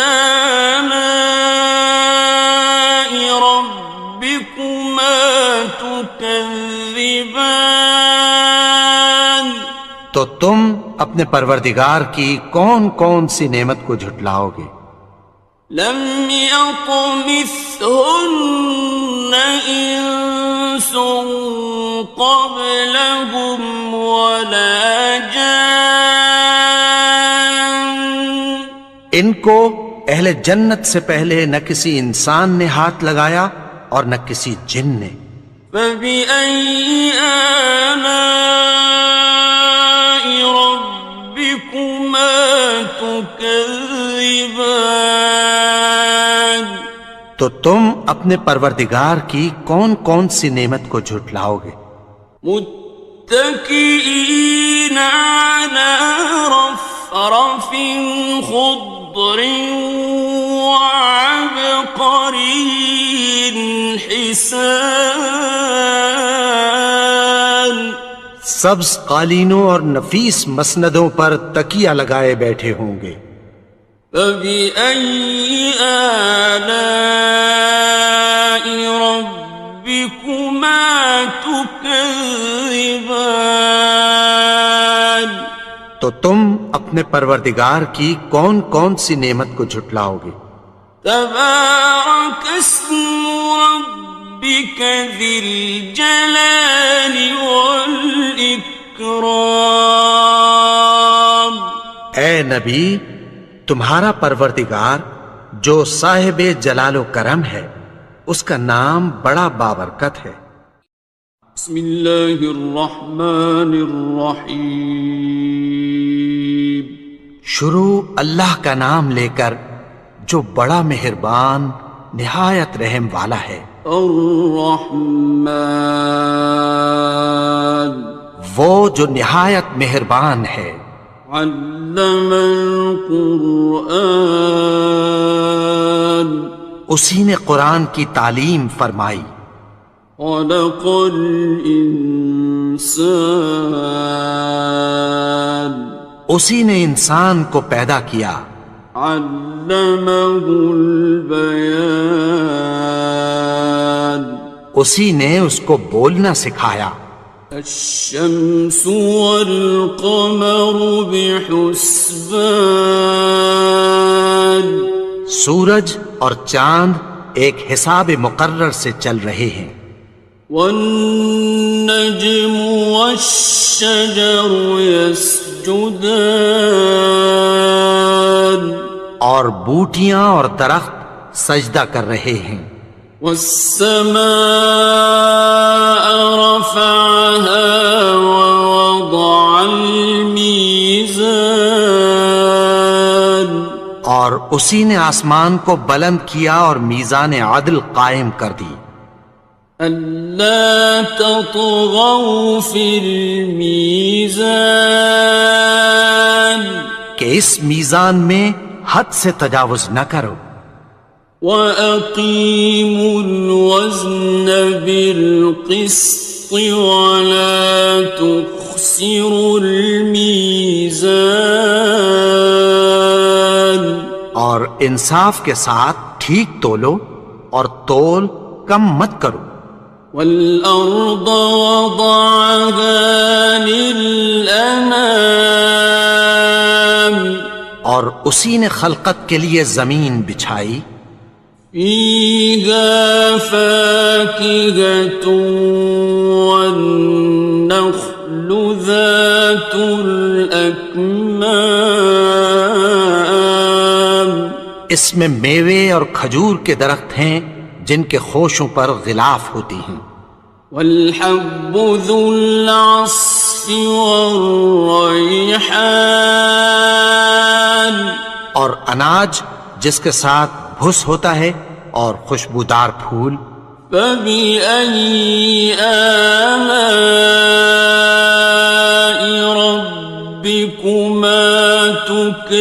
آلاء ربكما تكذبان تو تم اپنے پروردگار کی کون کون سی نعمت کو جھٹلاؤ گے؟ لم يطمثهن إنس قبلهم ولا جان ان کو اہل جنت سے پہلے نہ کسی انسان نے ہاتھ لگایا اور نہ کسی جن نے. فبأي آلاء ربكما تكذبان تو تم اپنے پروردگار کی کون کون سی نعمت کو جھٹلاؤ گے؟ متكئين على رفرف خضر وعبقري حسان سبز قالینوں اور نفیس مسندوں پر تکیہ لگائے بیٹھے ہوں گے. فبأي آلاء ربكما تكذبان تو تم اپنے پروردگار کی کون کون سی نعمت کو جھٹلاؤ گے؟ تبارك اسم ربك ذي الجلال والإكرام اے نبی، تمہارا پروردگار جو صاحب جلال و کرم ہے اس کا نام بڑا بابرکت ہے. بسم اللہ الرحمن الرحیم شروع اللہ کا نام لے کر جو بڑا مہربان نہایت رحم والا ہے. الرحمن وہ جو نہایت مہربان ہے. علم القرآن اسی نے قرآن کی تعلیم فرمائی. خلق الانسان اسی نے انسان کو پیدا کیا. علمه البیان اسی نے اس کو بولنا سکھایا. الشمس والقمر بحسبان سورج اور چاند ایک حساب مقرر سے چل رہے ہیں. والنجم والشجر يسجدان اور بوٹیاں اور درخت سجدہ کر رہے ہیں. والسماء رفعها ووضع الميزان اور اسی نے آسمان کو بلند کیا اور میزان عدل قائم کر دی. ألا تطغوا في الميزان کہ اس میزان میں حد سے تجاوز نہ کرو. وَأَقِيمُوا الْوَزْنَ بِالْقِسْطِ وَلَا تُخْسِرُوا الْمِيزَانَ اور انصاف کے ساتھ ٹھیک تولو اور تول کم مت کرو. وَالْأَرْضَ وَضَعَهَا لِلْأَنَامِ اور اسی نے خلقت کے لیے زمین بچھائی. فِيهَا فَاكِهَةٌ وَالنَّخْلُ ذَاتُ الْأَكْمَامِ اس میں میوے اور کھجور کے درخت ہیں جن کے خوشوں پر غلاف ہوتی ہیں. وَالْحَبُّ ذُو الْعَصْفِ وَالرَّيْحَانِ اور اناج جس کے ساتھ بھس ہوتا ہے اور خوشبودار پھول. فَبِأَيِّ آلَاءِ رَبِّكُمَا تُكَذِّبَانِ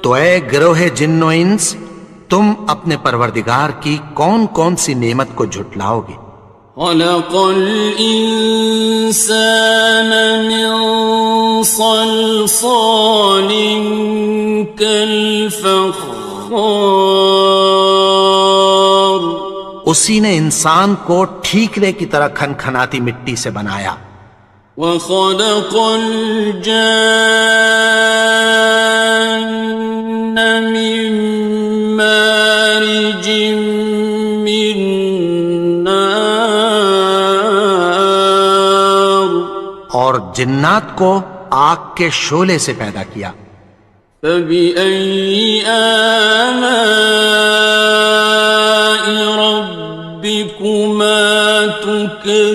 تو اے گروہ جن و انس، تم اپنے پروردگار کی کون کون سی نعمت کو جھٹلاؤ گے؟ خَلَقَ الْإِنسَانَ مِنْ صَلْصَالٍ كَالْفَخَّارِ اسی نے انسان کو ٹھیکرے کی طرح کھنکھناتی مٹی سے بنایا. وَخَلَقَ الْجَانَّ مِن مَّارِجٍ مِّن نَّارٍ اور جنات کو آگ کے شعلے سے پیدا کیا. فَبِأَيِّ آلَاءِ رَبِّكُمَا تُكَذِّبَانِ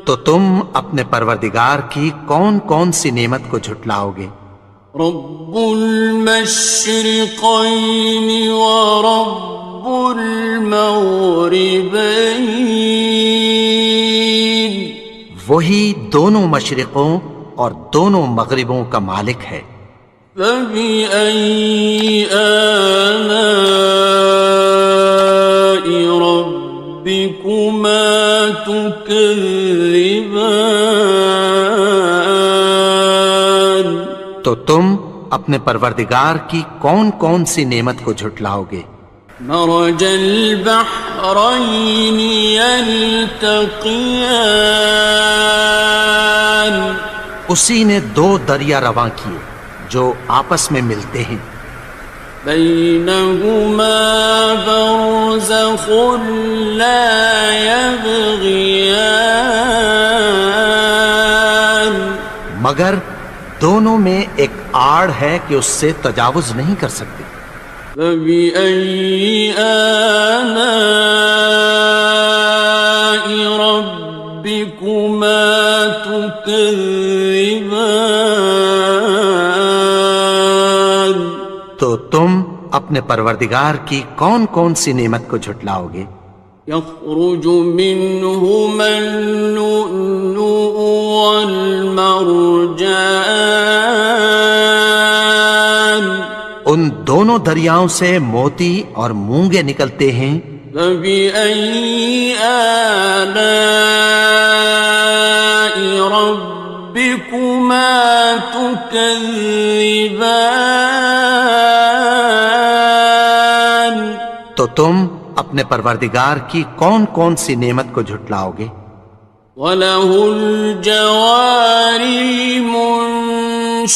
تو تم اپنے پروردگار کی کون کون سی نعمت کو جھٹلاؤ گے؟ رب المشرقين ورب المغربين وہی دونوں مشرقوں اور دونوں مغربوں کا مالک ہے. فبأي آلاء ربكما تكذبان تو تم اپنے پروردگار کی کون کون سی نعمت کو جھٹلاؤ گے؟ مرج البحرين يلتقيان اسی نے دو دریا رواں کیے جو آپس میں ملتے ہیں. بينهما برزخ لا يبغيان مگر دونوں میں ایک آڑ ہے کہ اس سے تجاوز نہیں کر سکتے. فبأي آلاء ربكما تكذبان تو تم اپنے پروردگار کی کون کون سی نعمت کو جھٹلاؤ گے؟ يخرج منهما اللؤلؤ والمرجان ان دونوں دریاؤں سے موتی اور مونگے نکلتے ہیں. فبأي آلاء ربكما تكذبان تو تم اپنے پروردگار کی کون کون سی نعمت کو جھٹلاؤ گے؟ وَلَهُ الْجَوَارِ الْمُنشَآتُ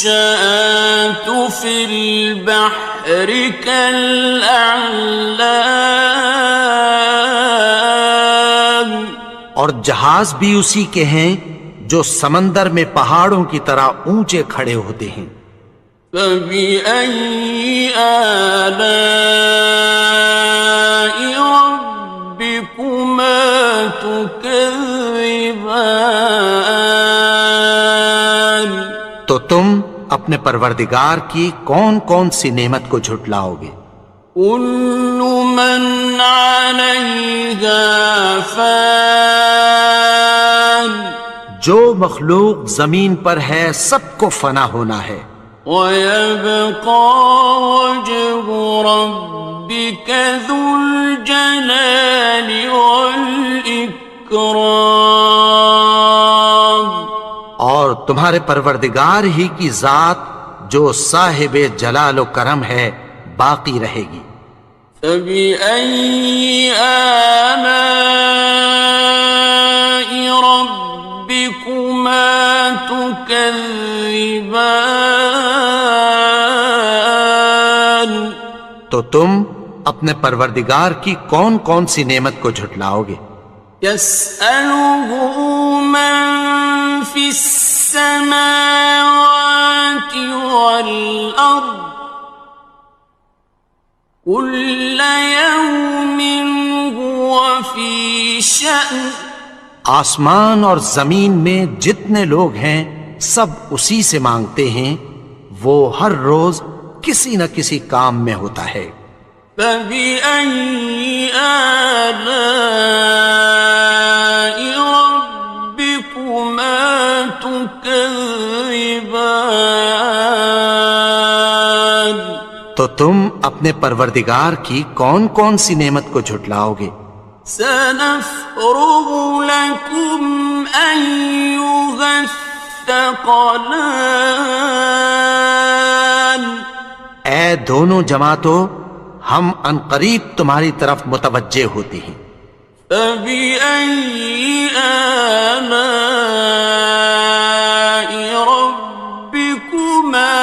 في البحر كالأعلام اور جہاز بھی اسی کے ہیں جو سمندر میں پہاڑوں کی طرح اونچے کھڑے ہوتے ہیں. فبأي آلاء ربكما تكذبان تو تم اپنے پروردگار کی کون کون سی نعمت کو جھٹلاؤ گے؟ كل من عليها فان جو مخلوق زمین پر ہے سب کو فنا ہونا ہے. ويبقى وجه ربك ذو الجلال والإكرام اور تمہارے پروردگار ہی کی ذات جو صاحب جلال و کرم ہے باقی رہے گی. فبأي آلاء ربكما تكذبان تو تم اپنے پروردگار کی کون کون سی نعمت کو جھٹلاؤ گے؟ يسأله من في السماوات والأرض كل يوم هو في شأن آسمان اور زمین میں جتنے لوگ ہیں سب اسی سے مانگتے ہیں، وہ ہر روز کسی نہ کسی کام میں ہوتا ہے. فبأي آلاء ربكما تكذبان تو تم اپنے پروردگار کی کون کون سی نعمت کو جھٹلاؤ گے؟ سنفرغ لكم أيها الثقلان اے دونوں جماعتوں، ہم عنقریب تمہاری طرف متوجہ ہوتے ہیں. فبأي آلاء ربكما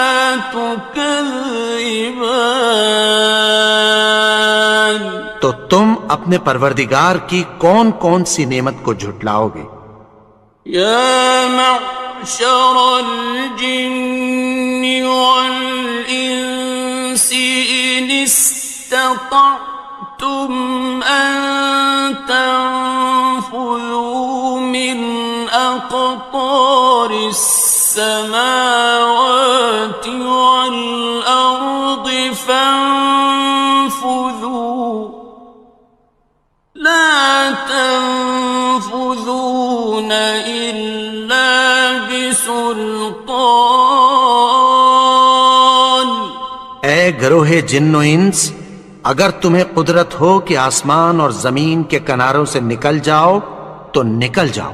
تكذبان تو تم اپنے پروردگار کی کون کون سی نعمت کو جھٹلاؤ گے؟ يا معشر الجن والإنس إن استطعتم أن تنفذوا من أقطار السماوات والأرض فانفذوا لا تنفذون إلا بسلطان اے گروہ جن و انس، اگر تمہیں قدرت ہو کہ آسمان اور زمین کے کناروں سے نکل جاؤ تو نکل جاؤ،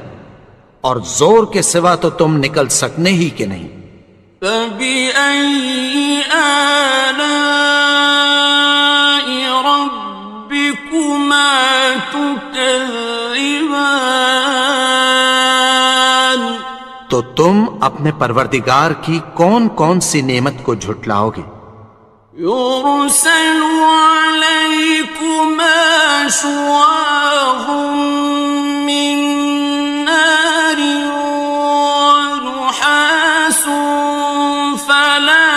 اور زور کے سوا تو تم نکل سکنے ہی کہ نہیں. فبأي آلاء ربكما تكذبان تو تم اپنے پروردگار کی کون کون سی نعمت کو جھٹلاؤ گے؟ يرسل عليكما شواظ من نار ونحاس فلا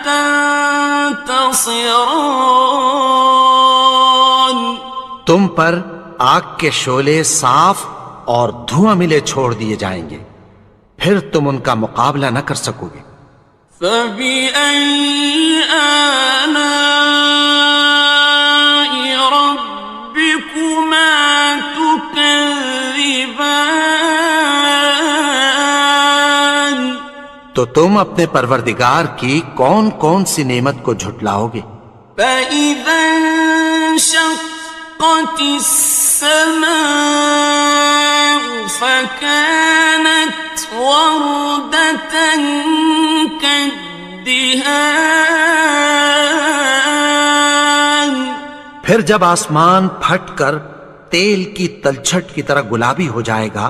تنتصران تم پر آگ کے شعلے صاف اور دھواں ملے چھوڑ دیے جائیں گے، پھر تم ان کا مقابلہ نہ کر سکو گے. فبأي آلاء ربكما تكذبان تو تم اپنے پروردگار کی کون کون سی نعمت کو جھٹلاؤ گے؟ فإذا انشقت السماء فكانت وردة كالدهان پھر جب آسمان پھٹ کر تیل کی تلچھٹ کی طرح گلابی ہو جائے گا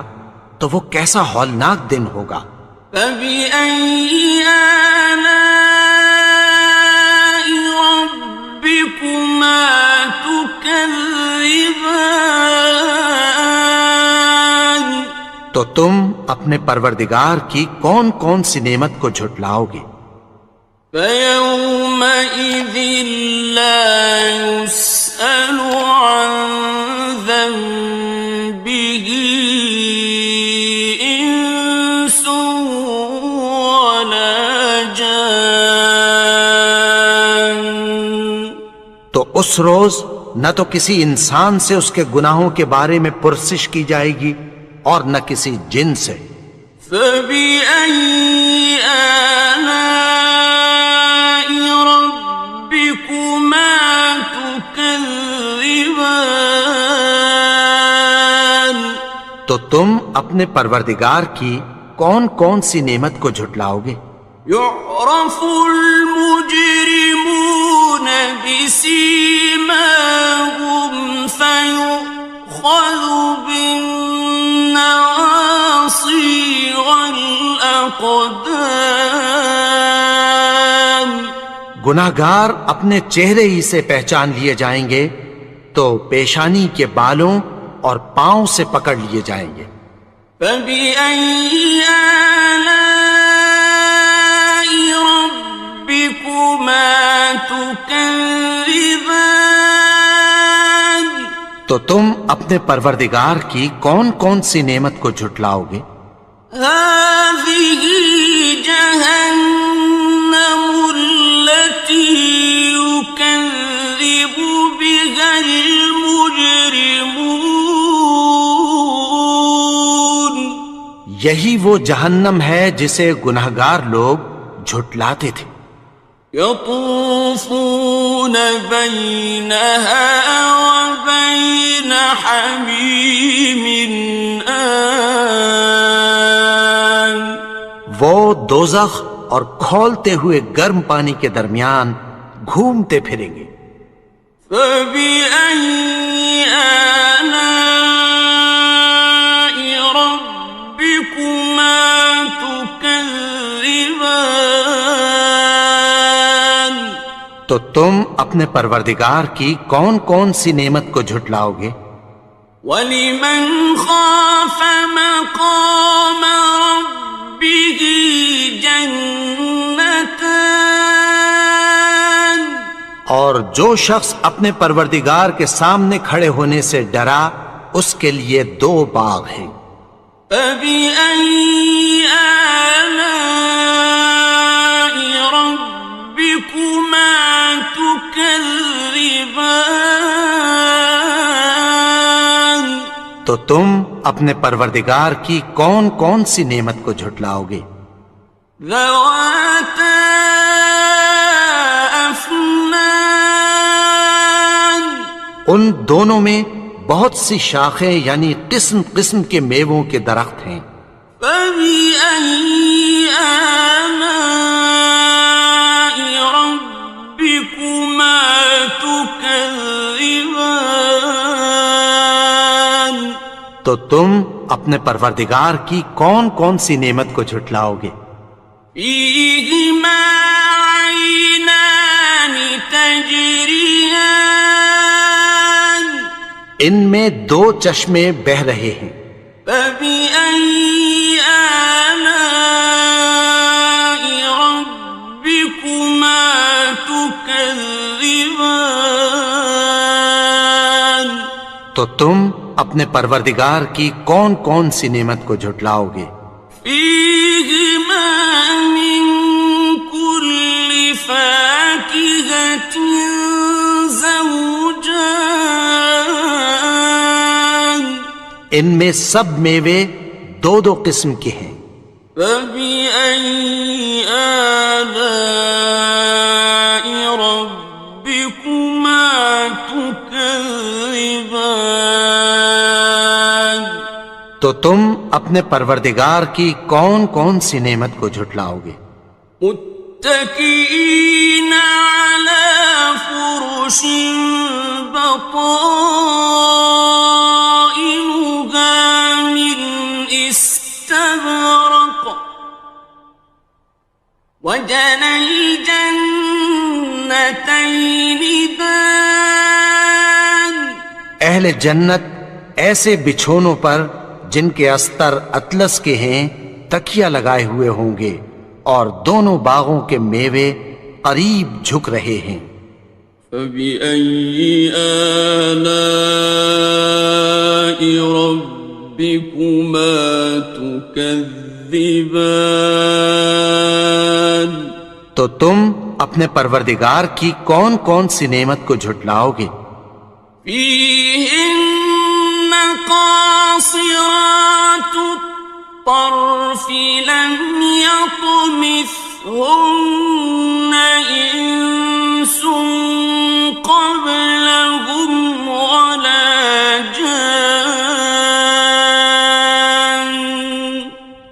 تو وہ کیسا ہولناک دن ہوگا. فبأي آلاء تو تم اپنے پروردگار کی کون کون سی نعمت کو جھٹلاؤ گے؟ فَيَوْمَئِذٍ لَا يُسْأَلُ عَنْ ذَنبِهِ إِنسٌ وَلَا جَانٌّ۔ تو اس روز نہ تو کسی انسان سے اس کے گناہوں کے بارے میں پرسش کی جائے گی اور نہ کسی جن سے۔ فَبِأَيِّ آلَاءِ رَبِّكُمَا تُكَذِّبَانِ؟ تو تم اپنے پروردگار کی کون کون سی نعمت کو جھٹلاؤ گے؟ يُعْرَفُ الْمُجْرِمُونَ بِسِيمَاهُمْ فَيُؤْخَذُ بِالنَّوَاصِي وَالْأَقْدَامِ۔ گناہگار اپنے چہرے ہی سے پہچان لیے جائیں گے تو پیشانی کے بالوں اور پاؤں سے پکڑ لیے جائیں گے۔ فَبِأَيِّ آلَاءِ رَبِّكُمَا تُكَذِّبَانِ؟ تو تم اپنے پروردگار کی کون کون سی نعمت کو جھٹلاؤ گے؟ هَٰذِهِ جَهَنَّمُ الَّتِي يُكَذِّبُ بِهَا الْمُجْرِمُونَ۔ یہی وہ جہنم ہے جسے گناہگار لوگ جھٹلاتے تھے۔ يَطُوفُونَ بَيْنَهَا وَبَيْنَ حَمِيمٍ آنٍ۔ وہ دوزخ اور کھولتے ہوئے گرم پانی کے درمیان گھومتے پھریں گے۔ فَبِأَيِّ آلَاءِ رَبِّكُمَا تُكَذِّبَانِ؟ تو تم اپنے پروردگار کی کون کون سی نعمت کو جھٹلاؤ گے؟ وَلِمَنْ خَافَ مَقَامَ رَبِّهِ جَنَّتَانِ؟ اور جو شخص اپنے پروردگار کے سامنے کھڑے ہونے سے ڈرا اس کے لیے دو باغ ہیں۔ فَبِأَيِّ آلَاءِ رَبِّكُمَا تُكَذِّبَانِ؟ تو تم اپنے پروردگار کی کون کون سی نعمت کو جھٹلاؤ گے؟ ذَوَاتَا أَفْنَانٍ۔ ان دونوں میں بہت سی شاخیں یعنی قسم قسم کے میووں کے درخت ہیں۔ فَبِأَيِّ آلَاءِ رَبِّكُمَا تُكَذِّبَانِ؟ تو تم اپنے پروردگار کی کون کون سی نعمت کو جھٹلاؤ گے؟ فِيهِمَا عَيْنَانِ تَجْرِيَانِ۔ ان میں دو چشمے بہہ رہے ہیں۔ فَبِأَيِّ آلَاءِ رَبِّكُمَا تُكَذِّبَانِ؟ تو تم اپنے پروردگار کی کون کون سی نعمت کو جھٹلاؤ گے؟ فِيهِمَا مِن كُلِّ فَاكِهَةٍ زَوْجَانِ۔ ان میں سب میوے دو دو قسم کے ہیں۔ فَبِأَيِّ آلَاءِ رَبِّكُمَا تُكَذِّبَانِ؟ تو تم اپنے پروردگار کی کون کون سی نعمت کو جھٹلاؤ گے؟ مُتَّكِئِينَ عَلَى فُرُشٍ بَطَائِنُهَا مِنْ إِسْتَبْرَقٍ وَجَنَى الْجَنَّتَيْنِ دَانٍ۔ اہل جنت ایسے بچھونوں پر جن کے استر اطلس کے ہیں تکیہ لگائے ہوئے ہوں گے، اور دونوں باغوں کے میوے قریب جھک رہے ہیں۔ فَبِأَيِّ آلَاءِ رَبِّكُمَا تُكَذِّبَانِ؟ تو تم اپنے پروردگار کی کون کون سی نعمت کو جھٹلاؤ گے؟ فِيهِنَّ قَاصِرَاتُ الطَّرْفِ لَمْ يَطْمِثْهُنَّ إِنسٌ قَبْلَهُمْ وَلَا جَانٌّ۔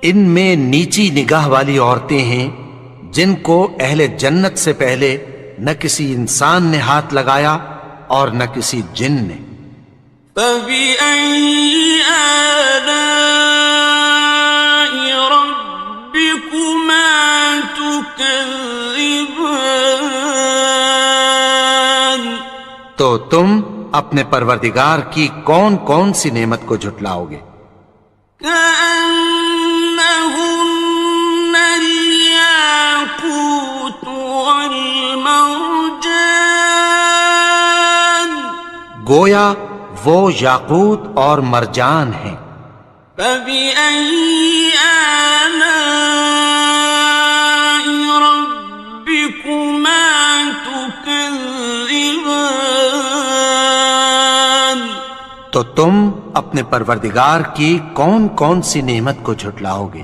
ان میں نیچی نگاہ والی عورتیں ہیں جن کو اہل جنت سے پہلے نہ کسی انسان نے ہاتھ لگایا اور نہ کسی جن نے۔ فَبِأَيِّ آلَاءِ رَبِّكُمَا تُكَذِّبَانِ؟ تو تم اپنے پروردگار کی کون کون سی نعمت کو جھٹلاؤ گے؟ كَأَنَّهُنَّ الْيَاقُوتُ وَالْمَرْجَانُ، گویا وہ یاقوت اور مرجان ہیں۔ فَبِأَيِّ آلَاءِ رَبِّكُمَا تُكَذِّبَانِ؟ تو تم اپنے پروردگار کی کون کون سی نعمت کو جھٹلاؤ گے؟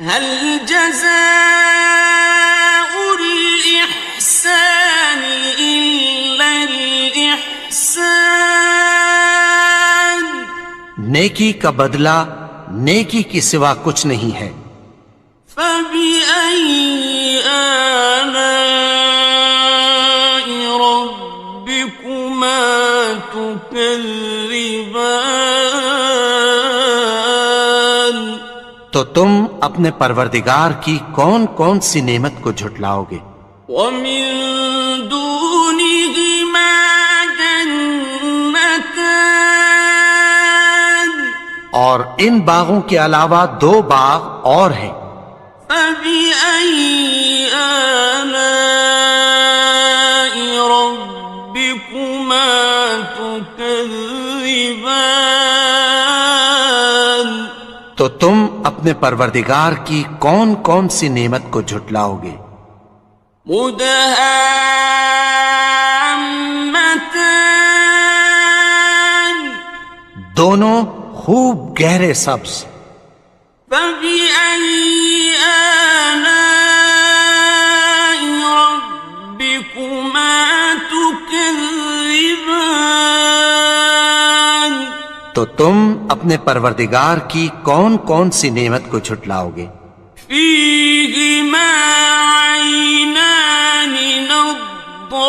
هَلْ جَزَاءُ الْإِحْسَانِ إِلَّا الْإِحْسَانُ؟ نیکی کا بدلہ نیکی کی سوا کچھ نہیں ہے۔ فَبِأَيِّ آلَاءِ رَبِّكُمَا تُكَذِّبَانِ؟ تو تم اپنے پروردگار کی کون کون سی نعمت کو جھٹلاؤ گے؟ وَمِن دُونِهِمَا جَنَّتَانِ، اور ان باغوں کے علاوہ دو باغ اور ہیں۔ فَبِأَيِّ آلَاءِ رَبِّكُمَا تُكَذِّبَانِ؟ تو تم اپنے پروردگار کی کون کون سی نعمت کو جھٹلاؤ گے؟ مُدْهَامَّتَانِ، دونوں خوب گہرے سبز۔ فَبِأَيِّ آلَاءِ رَبِّكُمَا تُكَذِّبَانِ؟ تو تم اپنے پروردگار کی کون کون سی نعمت کو جھٹلاؤ گے؟ فِيهِمَا عَيْنَانِ نَضَّاخَتَانِ،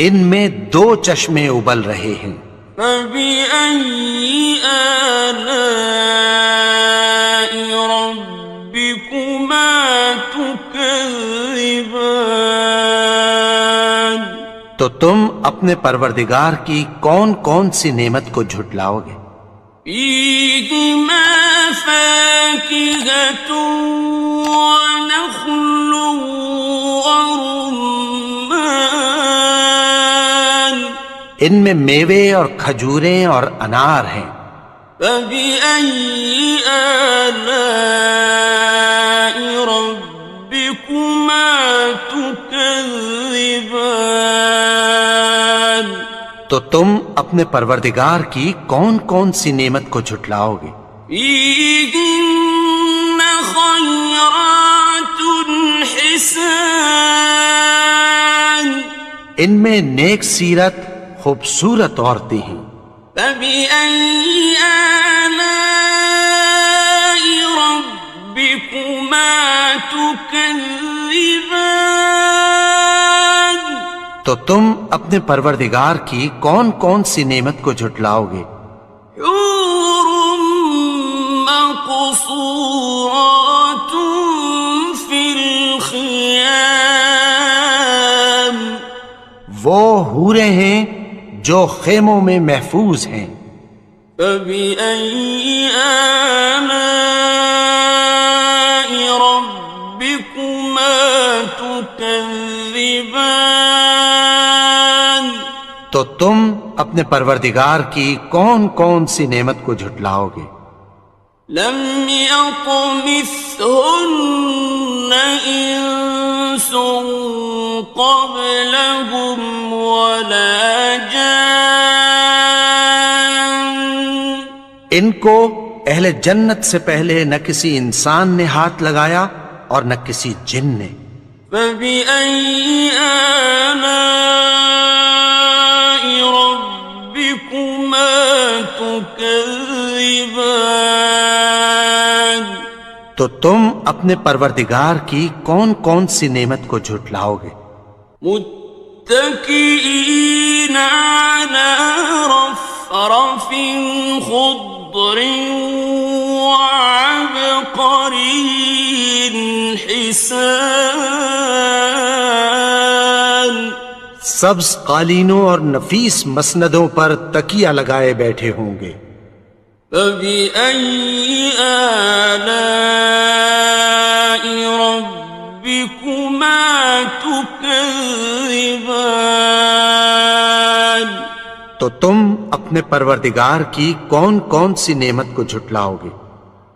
ان میں دو چشمے ابل رہے ہیں۔ فَبِأَيِّ آلَاءِ رَبِّكُمَا تُكَذِّبَانِ؟ تو تم اپنے پروردگار کی کون کون سی نعمت کو جھٹلاؤ گے؟ فِيهِمَا فَاكِهَةٌ وَنَخْلٌ وَرُمَّانٌ، ان میں میوے اور کھجوریں اور انار ہیں۔ فَبِأَيِّ آلَاءِ رَبِّكُمَا تُكَذِّبَانِ؟ تو تم اپنے پروردگار کی کون کون سی نعمت کو جھٹلاؤ گے؟ فِيهِنَّ خَيْرَاتٌ حِسَانٌ، ان میں نیک سیرت خوبصورت عورتیں ہیں۔ فَبِأَيِّ آلَاءِ رَبِّكُمَا تُكَذِّبَانِ؟ تو تم اپنے پروردگار کی کون کون سی نعمت کو جھٹلاؤ گے؟ حور مقصورات فی الخیام، وہ حوریں ہیں جو خیموں میں محفوظ ہیں۔ فبأي آلاء ربكما تكذبان؟ تو تم اپنے پروردگار کی کون کون سی نعمت کو جھٹلاؤ گے؟ لم يطمثهن إنس قبلهم ولا جان۔ ان کو اہل جنت سے پہلے نہ کسی انسان نے ہاتھ لگایا اور نہ کسی جن نے۔ فبأي آلاء ربكما تكذبان؟ تو تم اپنے پروردگار کی کون کون سی نعمت کو جھٹلاؤ گے؟ متكئين على رفرف خضر وعبقري حسان۔ سبز قالینوں اور نفیس مسندوں پر تکیہ لگائے بیٹھے ہوں گے۔ فبأي آلاء ربكما تكذبان؟ تو تم اپنے پروردگار کی کون کون سی نعمت کو جھٹلاؤ گے؟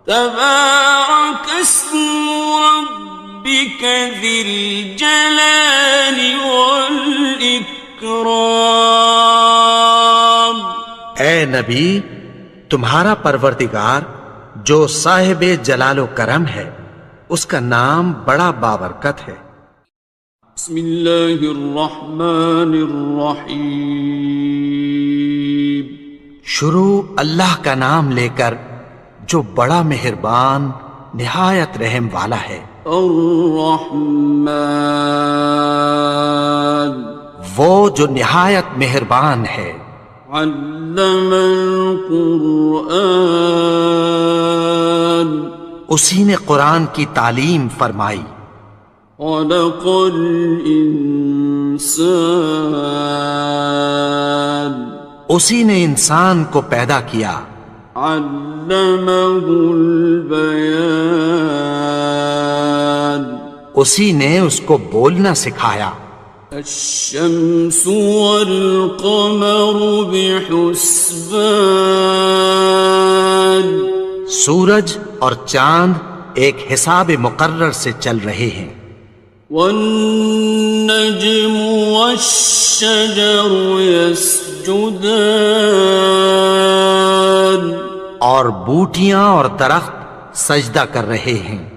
تبارك اسم ربك ذي الجلال والإكرام۔ اے نبی، تمہارا پروردگار جو صاحب جلال و کرم ہے، اس کا نام بڑا بابرکت ہے۔ بسم اللہ الرحمن الرحیم۔ شروع اللہ کا نام لے کر جو بڑا مہربان نہایت رحم والا ہے۔ الرحمن، وہ جو نہایت مہربان ہے۔ علم القرآن، اسی نے قرآن کی تعلیم فرمائی۔ خلق الانسان، اسی نے انسان کو پیدا کیا۔ علمہ البیان، اسی نے اس کو بولنا سکھایا۔ الشمس والقمر بحسبان، سورج اور چاند ایک حساب مقرر سے چل رہے ہیں۔ والنجم والشجر يسجدان، اور بوٹیاں اور درخت سجدہ کر رہے ہیں۔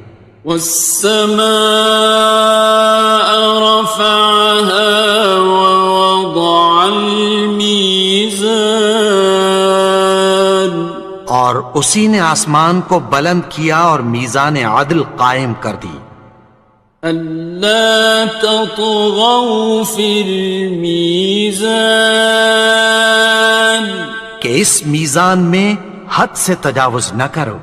والسماء رفعها ووضع الميزان، اور اسی نے آسمان کو بلند کیا اور میزان عدل قائم کر دی۔ ألا تطغوا في الميزان، کہ اس میزان میں حد سے تجاوز نہ کرو۔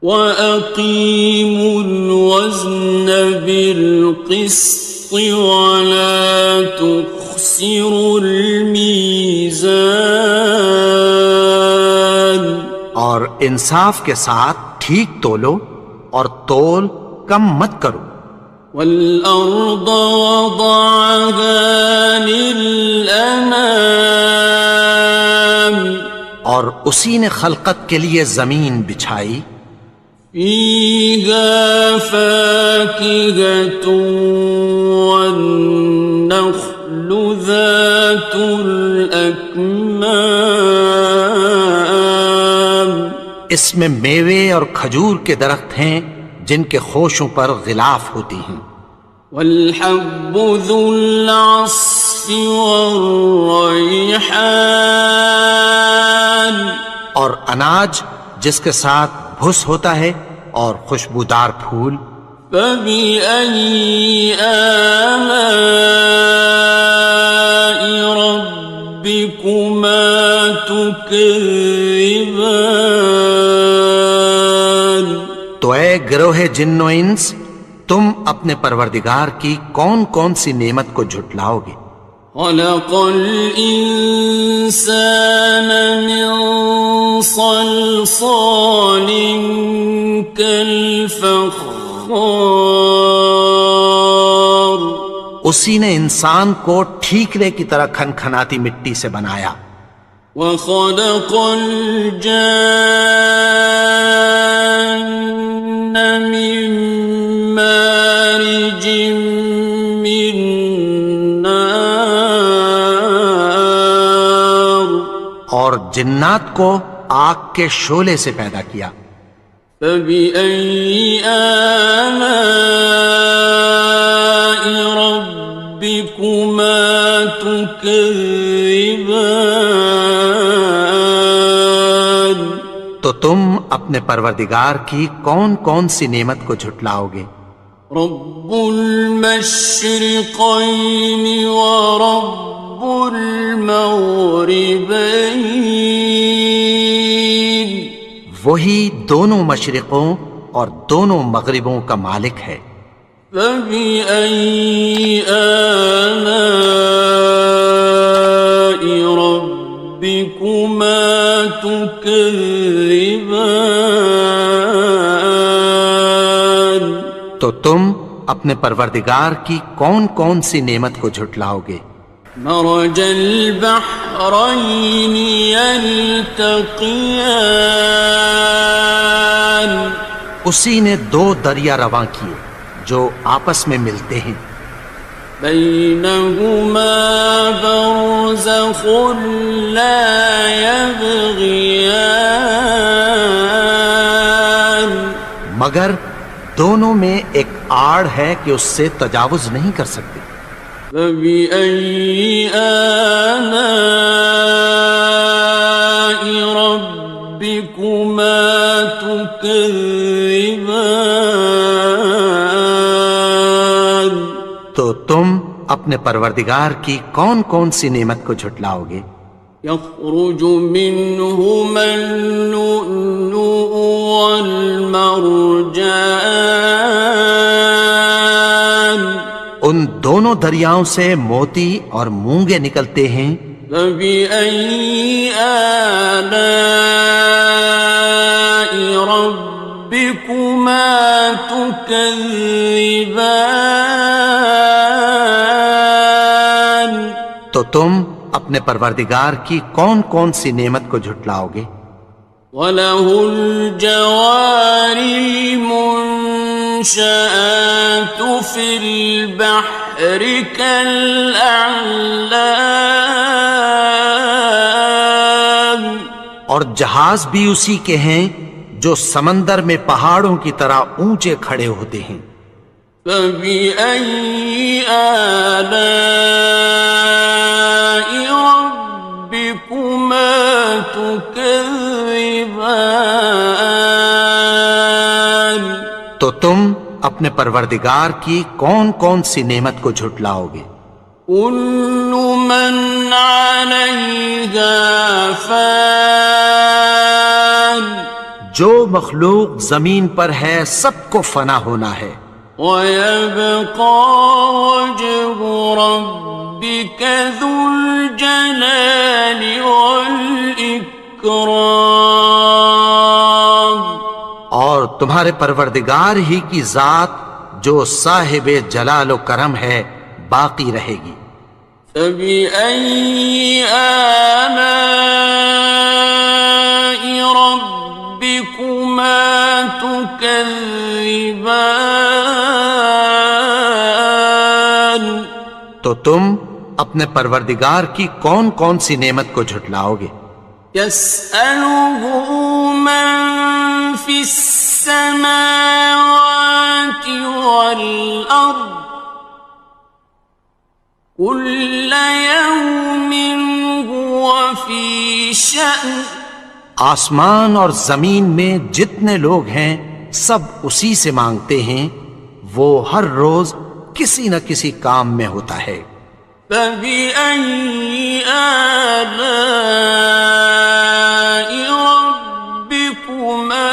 وَأَقِيمُوا الْوَزْنَ بِالْقِسْطِ وَلَا تُخْسِرُوا الْمِيزَانَ، اور انصاف کے ساتھ ٹھیک تولو اور تول کم مت کرو۔ وَالْأَرْضَ وَضَعَهَا لِلْأَنَامِ، اور اسی نے خلقت کے لیے زمین بچھائی۔ فِيهَا فَاكِهَةٌ وَالنَّخْلُ ذَاتُ الْأَكْمَامِ، اس میں میوے اور کھجور کے درخت ہیں جن کے خوشوں پر غلاف ہوتی ہیں۔ وَالْحَبُّ ذُو الْعَصْفِ وَالرَّيْحَانِ، اور اناج جس کے ساتھ بھس ہوتا ہے اور خوشبودار پھول۔ فَبِأَيِّ آلَاءِ رَبِّكُمَا تُكَذِّبَانِ؟ تو اے گروہ جن و انس، تم اپنے پروردگار کی کون کون سی نعمت کو جھٹلاؤ گے؟ خلق الإنسان من صلصال كالفخار اسی نے انسان کو ٹھیکرے کی طرح کھنکھناتی مٹی سے بنایا. وخلق الجان من مارج من نار اور جنات کو آگ کے شعلے سے پیدا کیا. فبأي آلاء ربكما تكذبان تو تم اپنے پروردگار کی کون کون سی نعمت کو جھٹلاؤ گے؟ رب المشرقين ورب المغربين وہی دونوں مشرقوں اور دونوں مغربوں کا مالک ہے. فبأي آلاء ربكما تكذبان تو تم اپنے پروردگار کی کون کون سی نعمت کو جھٹلاؤ گے؟ مرج البحرين يلتقيان اسی نے دو دریا رواں کیے جو آپس میں ملتے ہیں. بينهما برزخ لا يبغيان مگر دونوں میں ایک آڑ ہے کہ اس سے تجاوز نہیں کر سکتے. فبأي آلاء ربكما تكذبان تو تم اپنے پروردگار کی کون کون سی نعمت کو جھٹلاؤ گے؟ يخرج منهما اللؤلؤ والمرجان ان دونوں دریاؤں سے موتی اور مونگے نکلتے ہیں. فبأي آلاء ربكما تكذبان تو تم اپنے پروردگار کی کون کون سی نعمت کو جھٹلاؤ گے؟ وَلَهُ الْجَوَارِ الْمُنشَآتُ فِي الْبَحْرِ كَالْأَعْلَامِ اور جہاز بھی اسی کے ہیں جو سمندر میں پہاڑوں کی طرح اونچے کھڑے ہوتے ہیں. فَبِأَيِّ آلَاءِ رَبِّكُمَا تُكَذِّبَانِ تو تم اپنے پروردگار کی کون کون سی نعمت کو جھٹلاؤ گے؟ كُلُّ مَنْ عَلَيْهَا فَانٍ جو مخلوق زمین پر ہے سب کو فنا ہونا ہے. وَيَبْقَى وَجْهُ رَبِّكَ ذُو الْجَلَالِ وَالْإِكْرَامِ اور تمہارے پروردگار ہی کی ذات جو صاحب جلال و کرم ہے باقی رہے گی. فَبِأَيِّ آلَاءِ رَبِّكُمَا تُكَذِّبَانِ تو تم اپنے پروردگار کی کون کون سی نعمت کو جھٹلاؤ گے؟ يَسْأَلُهُ مَن فِي السَّمَاوَاتِ وَالْأَرْضِ كُلَّ يَوْمٍ هُوَ فِي شَأْنٍ آسمان اور زمین میں جتنے لوگ ہیں سب اسی سے مانگتے ہیں، وہ ہر روز کسی نہ کسی کام میں ہوتا ہے. فَبِأَيِّ آلَاءِ رَبِّكُمَا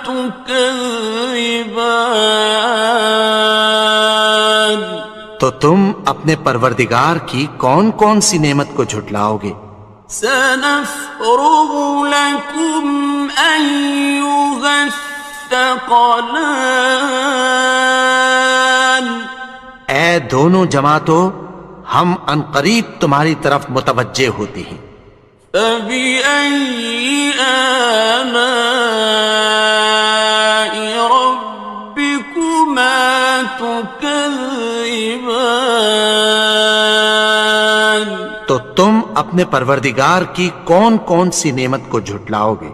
تُكَذِّبَانِ تو تم اپنے پروردگار کی کون کون سی نعمت کو جھٹلاؤ گے؟ سنفرغ لكم أيها الثقلان اے دونوں جماعتوں، ہم عنقریب تمہاری طرف متوجہ ہوتے ہیں۔ فبأي آلاء ربكما تكذبان تو تم اپنے پروردگار کی کون کون سی نعمت کو جھٹلاؤ گے؟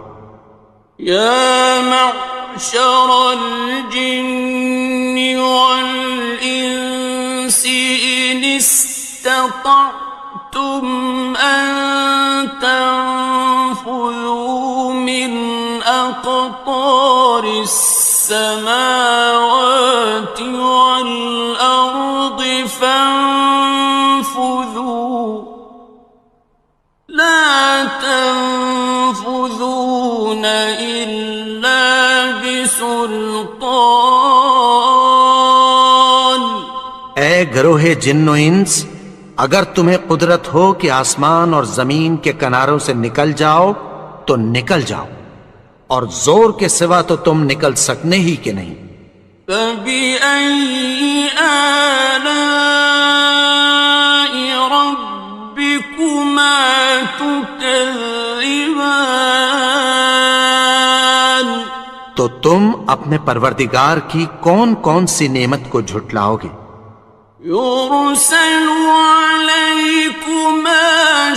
يا معشر الجن والإنس إن استطعتم أن تنفذوا من أقطار السماوات والأرض فانفذوا لا تنفذون إلا بسلطان اے گروہ جن و انس، اگر تمہیں قدرت ہو کہ آسمان اور زمین کے کناروں سے نکل جاؤ تو نکل جاؤ، اور زور کے سوا تو تم نکل سکنے ہی کہ نہیں۔ فبأي آلاء ربكما تكذبان تو تم اپنے پروردگار کی کون کون سی نعمت کو جھٹلاؤ گے؟ يرسل عليكما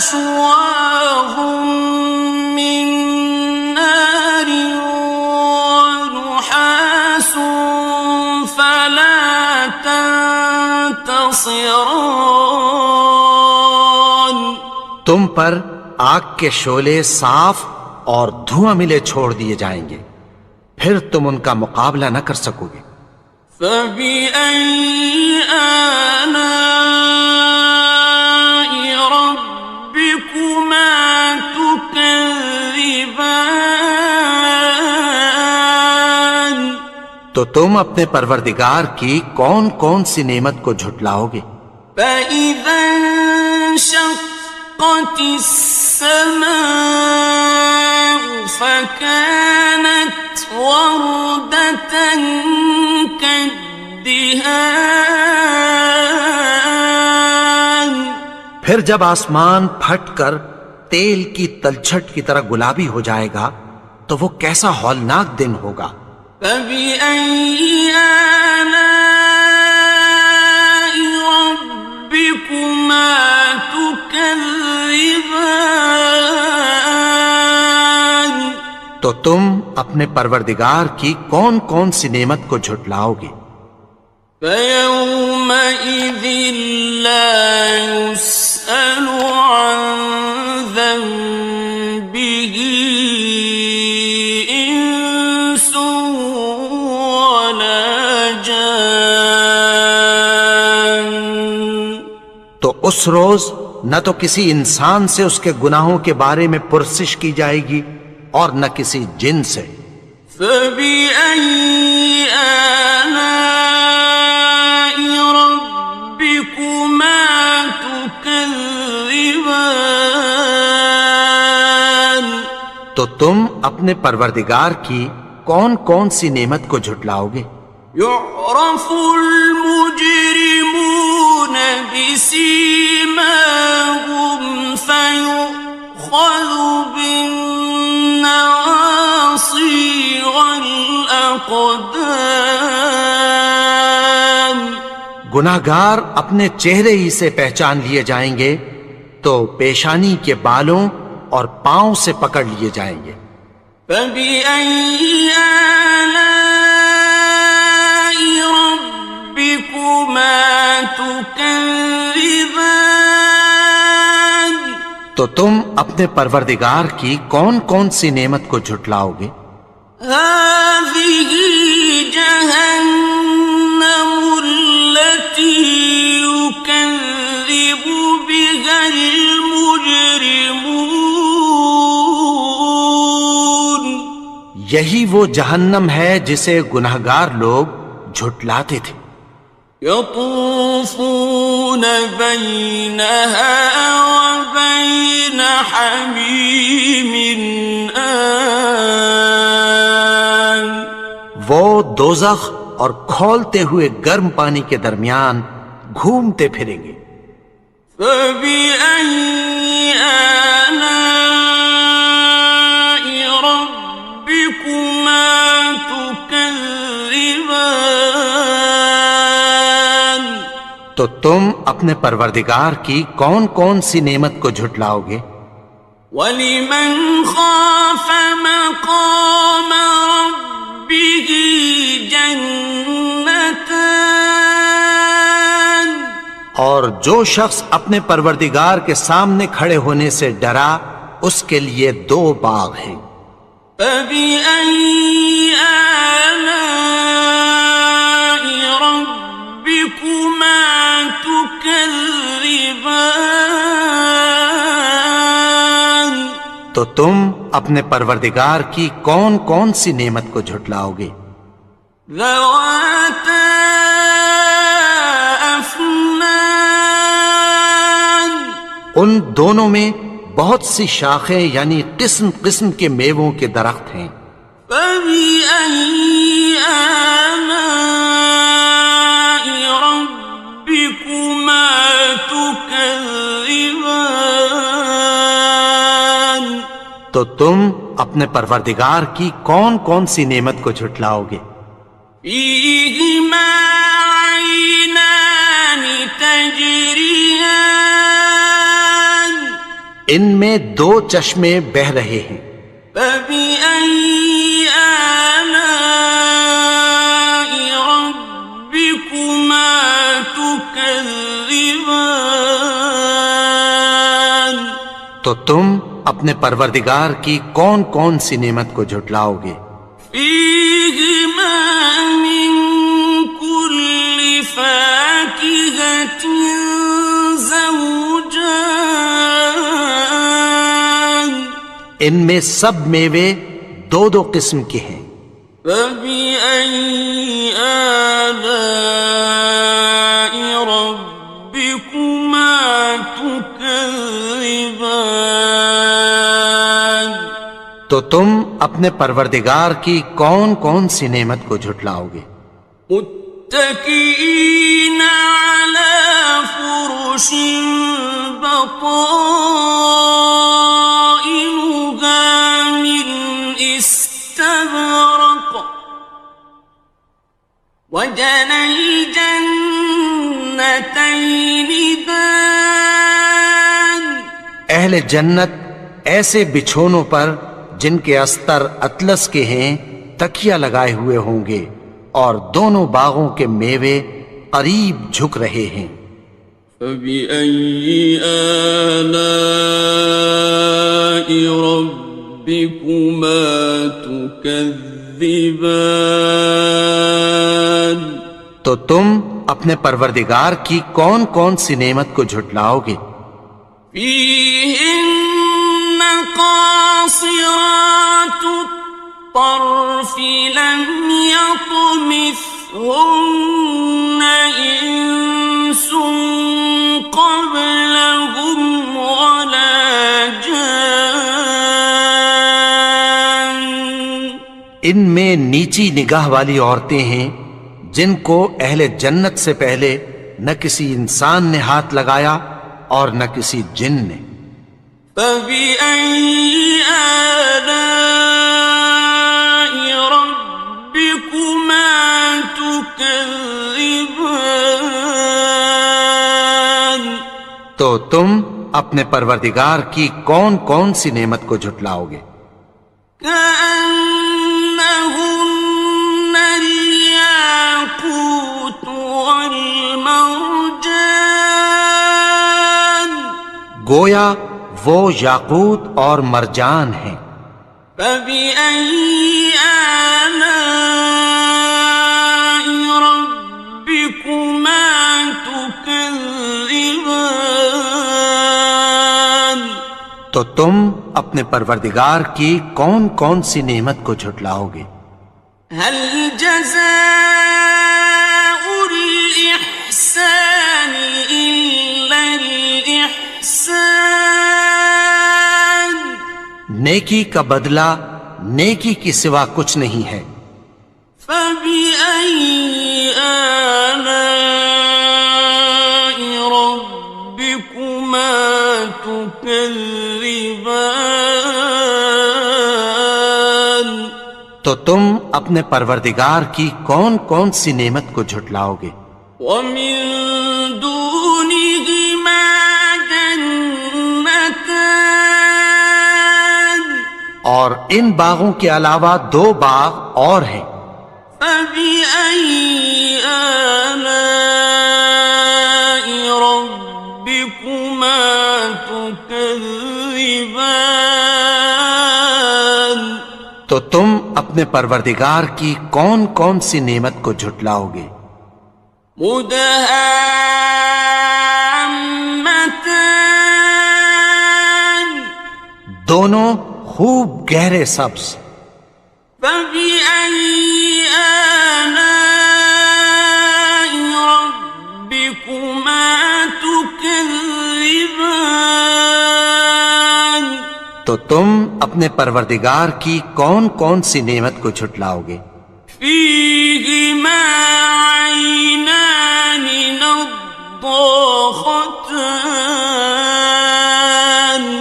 شواظ من نار ونحاس فلا تنتصران تم پر آگ کے شعلے صاف اور دھواں ملے چھوڑ دیے جائیں گے، پھر تم ان کا مقابلہ نہ کر سکو گے۔ فبأي آلاء ربكما تكذبان تو تم اپنے پروردگار کی کون کون سی نعمت کو جھٹلاؤ گے؟ فإذا انشقت السماء فكانت وردة كالدهان پھر جب آسمان پھٹ کر تیل کی تلچھٹ کی طرح گلابی ہو جائے گا تو وہ کیسا ہولناک دن ہوگا۔ فبأي آلاء ربكما تكذبان تو تم اپنے پروردگار کی کون کون سی نعمت کو جھٹلاؤ گے؟ فيومئذ لا يسأل عن ذنبه إنس ولا جان تو اس روز نہ تو کسی انسان سے اس کے گناہوں کے بارے میں پرسش کی جائے گی اور نہ کسی جن سے۔ فبأي آلاء ربكما تكذبان تو تم اپنے پروردگار کی کون کون سی نعمت کو جھٹلاؤ گے؟ يعرف المجرمون بسيماهم فيؤخذ بالنواصي والأقدام گناہگار اپنے چہرے ہی سے پہچان لیے جائیں گے تو پیشانی کے بالوں اور پاؤں سے پکڑ لیے جائیں گے۔ فبأي آلاء ربكما تكذبان تو تم اپنے پروردگار کی کون کون سی نعمت کو جھٹلاؤ گے؟ هذه جهنم التي يكذب بها المجرمون یہی وہ جہنم ہے جسے گناہگار لوگ جھٹلاتے تھے۔ يطوفون بينها وبين حميم آن. وہ دوزخ اور کھولتے ہوئے گرم پانی کے درمیان گھومتے پھریں گے. فبأي آلاء ربكما تكذبان. تو تم اپنے پروردگار کی کون کون سی نعمت کو جھٹلاؤ گے؟ وَلِمَنْ خَافَ مَقَامَ رَبِّهِ جَنَّتَانِ. اور جو شخص اپنے پروردگار کے سامنے کھڑے ہونے سے ڈرا اس کے لیے 2 باغ ہیں. فَبِأَيِّ آلَاءِ رَبِّكُمَا تُكَذِّبَانِ. تو تم اپنے پروردگار کی کون کون سی نعمت کو جھٹلاؤ گے؟ ذَوَاتَا أَفْنَانٍ. ان دونوں میں بہت سی شاخیں یعنی قسم قسم کے میووں کے درخت ہیں. فَبِأَيِّ آلَاءِ رَبِّكُمَا تُكَذِّبَانِ. تو تم اپنے پروردگار کی کون کون سی نعمت کو جھٹلاؤ گے؟ فِيهِمَا عَيْنَانِ تَجْرِيَانِ. ان میں 2 چشمے بہہ رہے ہیں. فَبِأَيِّ آلَاءِ رَبِّكُمَا تُكَذِّبَانِ. تو تم اپنے پروردگار کی کون کون سی نعمت کو جھٹلاؤ گے؟ فِيهِمَا مِن كُلِّ فَاكِهَةٍ زَوْجَانِ. ان میں سب میوے 2 قسم کے ہیں. فَبِأَيِّ آلَاءِ رَبِّكُمَا تُكَذِّبَانِ. تو تم اپنے پروردگار کی کون کون سی نعمت کو جھٹلاؤ گے؟ متكئين على فرش بطائنها من استبرق وجنى الجنتين دان. اہل جنت ایسے بچھونوں پر جن کے استر اطلس کے ہیں تکیہ لگائے ہوئے ہوں گے اور دونوں باغوں کے میوے قریب جھک رہے ہیں. فَبِأَيِّ آلَاءِ رَبِّكُمَا تُكَذِّبَانِ. تو تم اپنے پروردگار کی کون کون سی نعمت کو جھٹلاؤ گے؟ فِيهِنَّ قَاصِرَاتُ الطَّرْفِ لَمْ يَطْمِثْهُنَّ إِنسٌ قَبْلَهُمْ وَلَا جَانٌّ. ان میں نیچی نگاہ والی عورتیں ہیں جن کو اہل جنت سے پہلے نہ کسی انسان نے ہاتھ لگایا اور نہ کسی جن نے. فَبِأَيِّ آلَاءِ رَبِّكُمَا تُكَذِّبَانِ. تو تم اپنے پروردگار کی کون کون سی نعمت کو جھٹلاؤ گے؟ كَأَنَّهُنَّ الْيَاقُوتُ وَالْمَرْجَانُ. گویا وہ یاقوت اور مرجان ہیں. فَبِأَيِّ آلَاءِ رَبِّكُمَا تُكَذِّبَانِ. تو تم اپنے پروردگار کی کون کون سی نعمت کو جھٹلاؤ گے؟ هَلْ جَزَاءُ الْإِحْسَانِ نیکی کا بدلہ نیکی کی سوا کچھ نہیں ہے۔ فَبِأَيِّ آلَاءِ رَبِّكُمَا تُكَذِّبَانِ؟ تو تم اپنے پروردگار کی کون کون سی نعمت کو جھٹلاؤ گے؟ وَمِن دُونِهِمَا جَنَّتَانِ، اور ان باغوں کے علاوہ دو باغ اور ہیں۔ فَبِأَيِّ آلَاءِ رَبِّكُمَا تُكَذِّبَانِ؟ تو تم اپنے پروردگار کی کون کون سی نعمت کو جھٹلاؤ گے؟ مُدْهَامَّتَانِ، دونوں خوب گہرے سبز۔ فَبِأَيِّ آلَاءِ رَبِّكُمَا تُكَذِّبَانِ؟ تو تم اپنے پروردگار کی کون کون سی نعمت کو جھٹلاؤ گے؟ فِيهِمَا عَيْنَانِ نَضَّاخَتَانِ،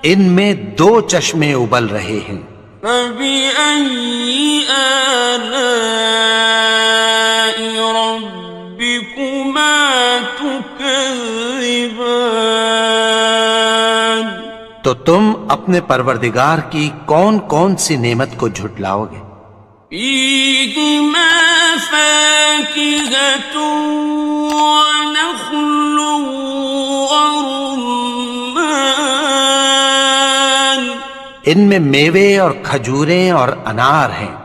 ان میں دو چشمے ابل رہے ہیں۔ فَبِأَيِّ آلَاءِ رَبِّكُمَا تُكَذِّبَانِ؟ تو تم اپنے پروردگار کی کون کون سی نعمت کو جھٹلاؤ گے؟ فِيهِمَا فَاكِهَةٌ وَنَخْلٌ وَرُمَّانٌ، ان میں میوے اور کھجوریں اور انار ہیں۔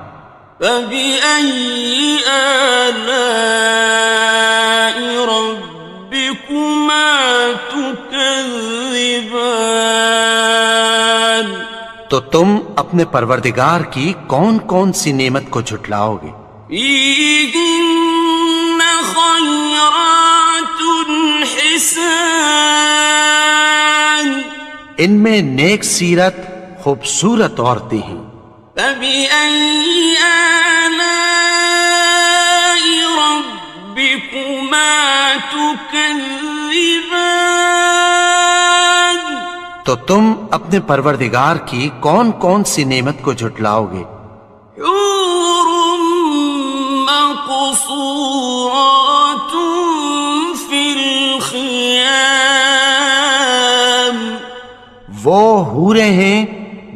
فَبِأَيِّ آلَاءِ رَبِّكُمَا تُكَذِّبَانِ؟ تو تم اپنے پروردگار کی کون کون سی نعمت کو جھٹلاؤ گے؟ فِيهِنَّ خَيْرَاتٌ حِسَانٌ، ان میں نیک سیرت خوبصورت عورتیں ہیں۔ فَبِأَيِّ آلَاءِ رَبِّكُمَا تُكَذِّبَانِ؟ تو تم اپنے پروردگار کی کون کون سی نعمت کو جھٹلاؤ گے؟ حور مقصورات فی الخیام، وہ حوریں ہیں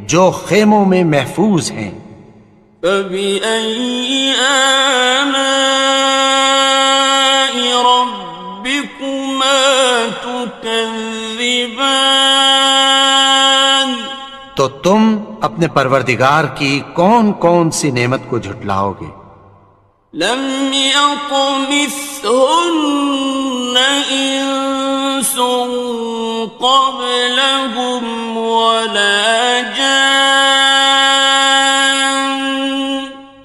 جو خیموں میں محفوظ ہیں۔ فَبِأَيِّ آلَاءِ رَبِّكُمَا تُكَذِّبَانِ؟ تو تم اپنے پروردگار کی کون کون سی نعمت کو جھٹلاؤ گے؟ لم يطمثهن انس قبلهم ولا جان،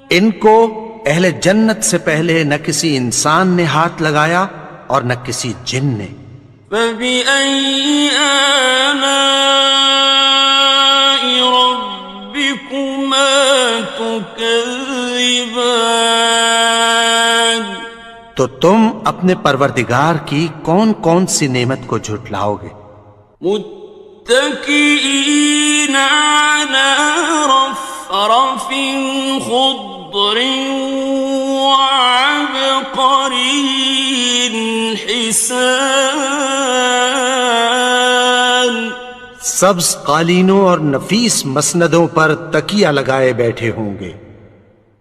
ان کو اہل جنت سے پہلے نہ کسی انسان نے ہاتھ لگایا اور نہ کسی جن نے۔ فَبِأَيِّ آلَاءِ رَبِّكُمَا تُكَذِّبَانِ؟ تو تم اپنے پروردگار کی کون کون سی نعمت کو جھٹلاؤ گے؟ متكئين على رفرف خضر وعبقري حسان، سبز قالینوں اور نفیس مسندوں پر تکیہ لگائے بیٹھے ہوں گے۔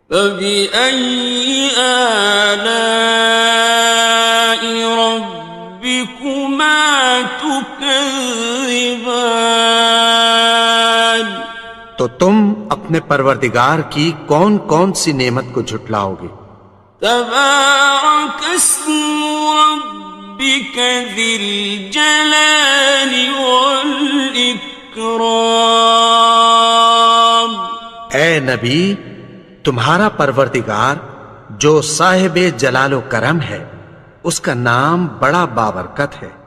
فَبِأَيِّ آلَاءِ رَبِّكُمَا تُكَذِّبَانِ؟ تو تم اپنے پروردگار کی کون کون سی نعمت کو جھٹلاؤ گے؟ تبارک اسم ربک ذی الجلال والاکرام۔ اے نبی، تمہارا پروردگار جو صاحب جلال و کرم ہے، اس کا نام بڑا بابرکت ہے۔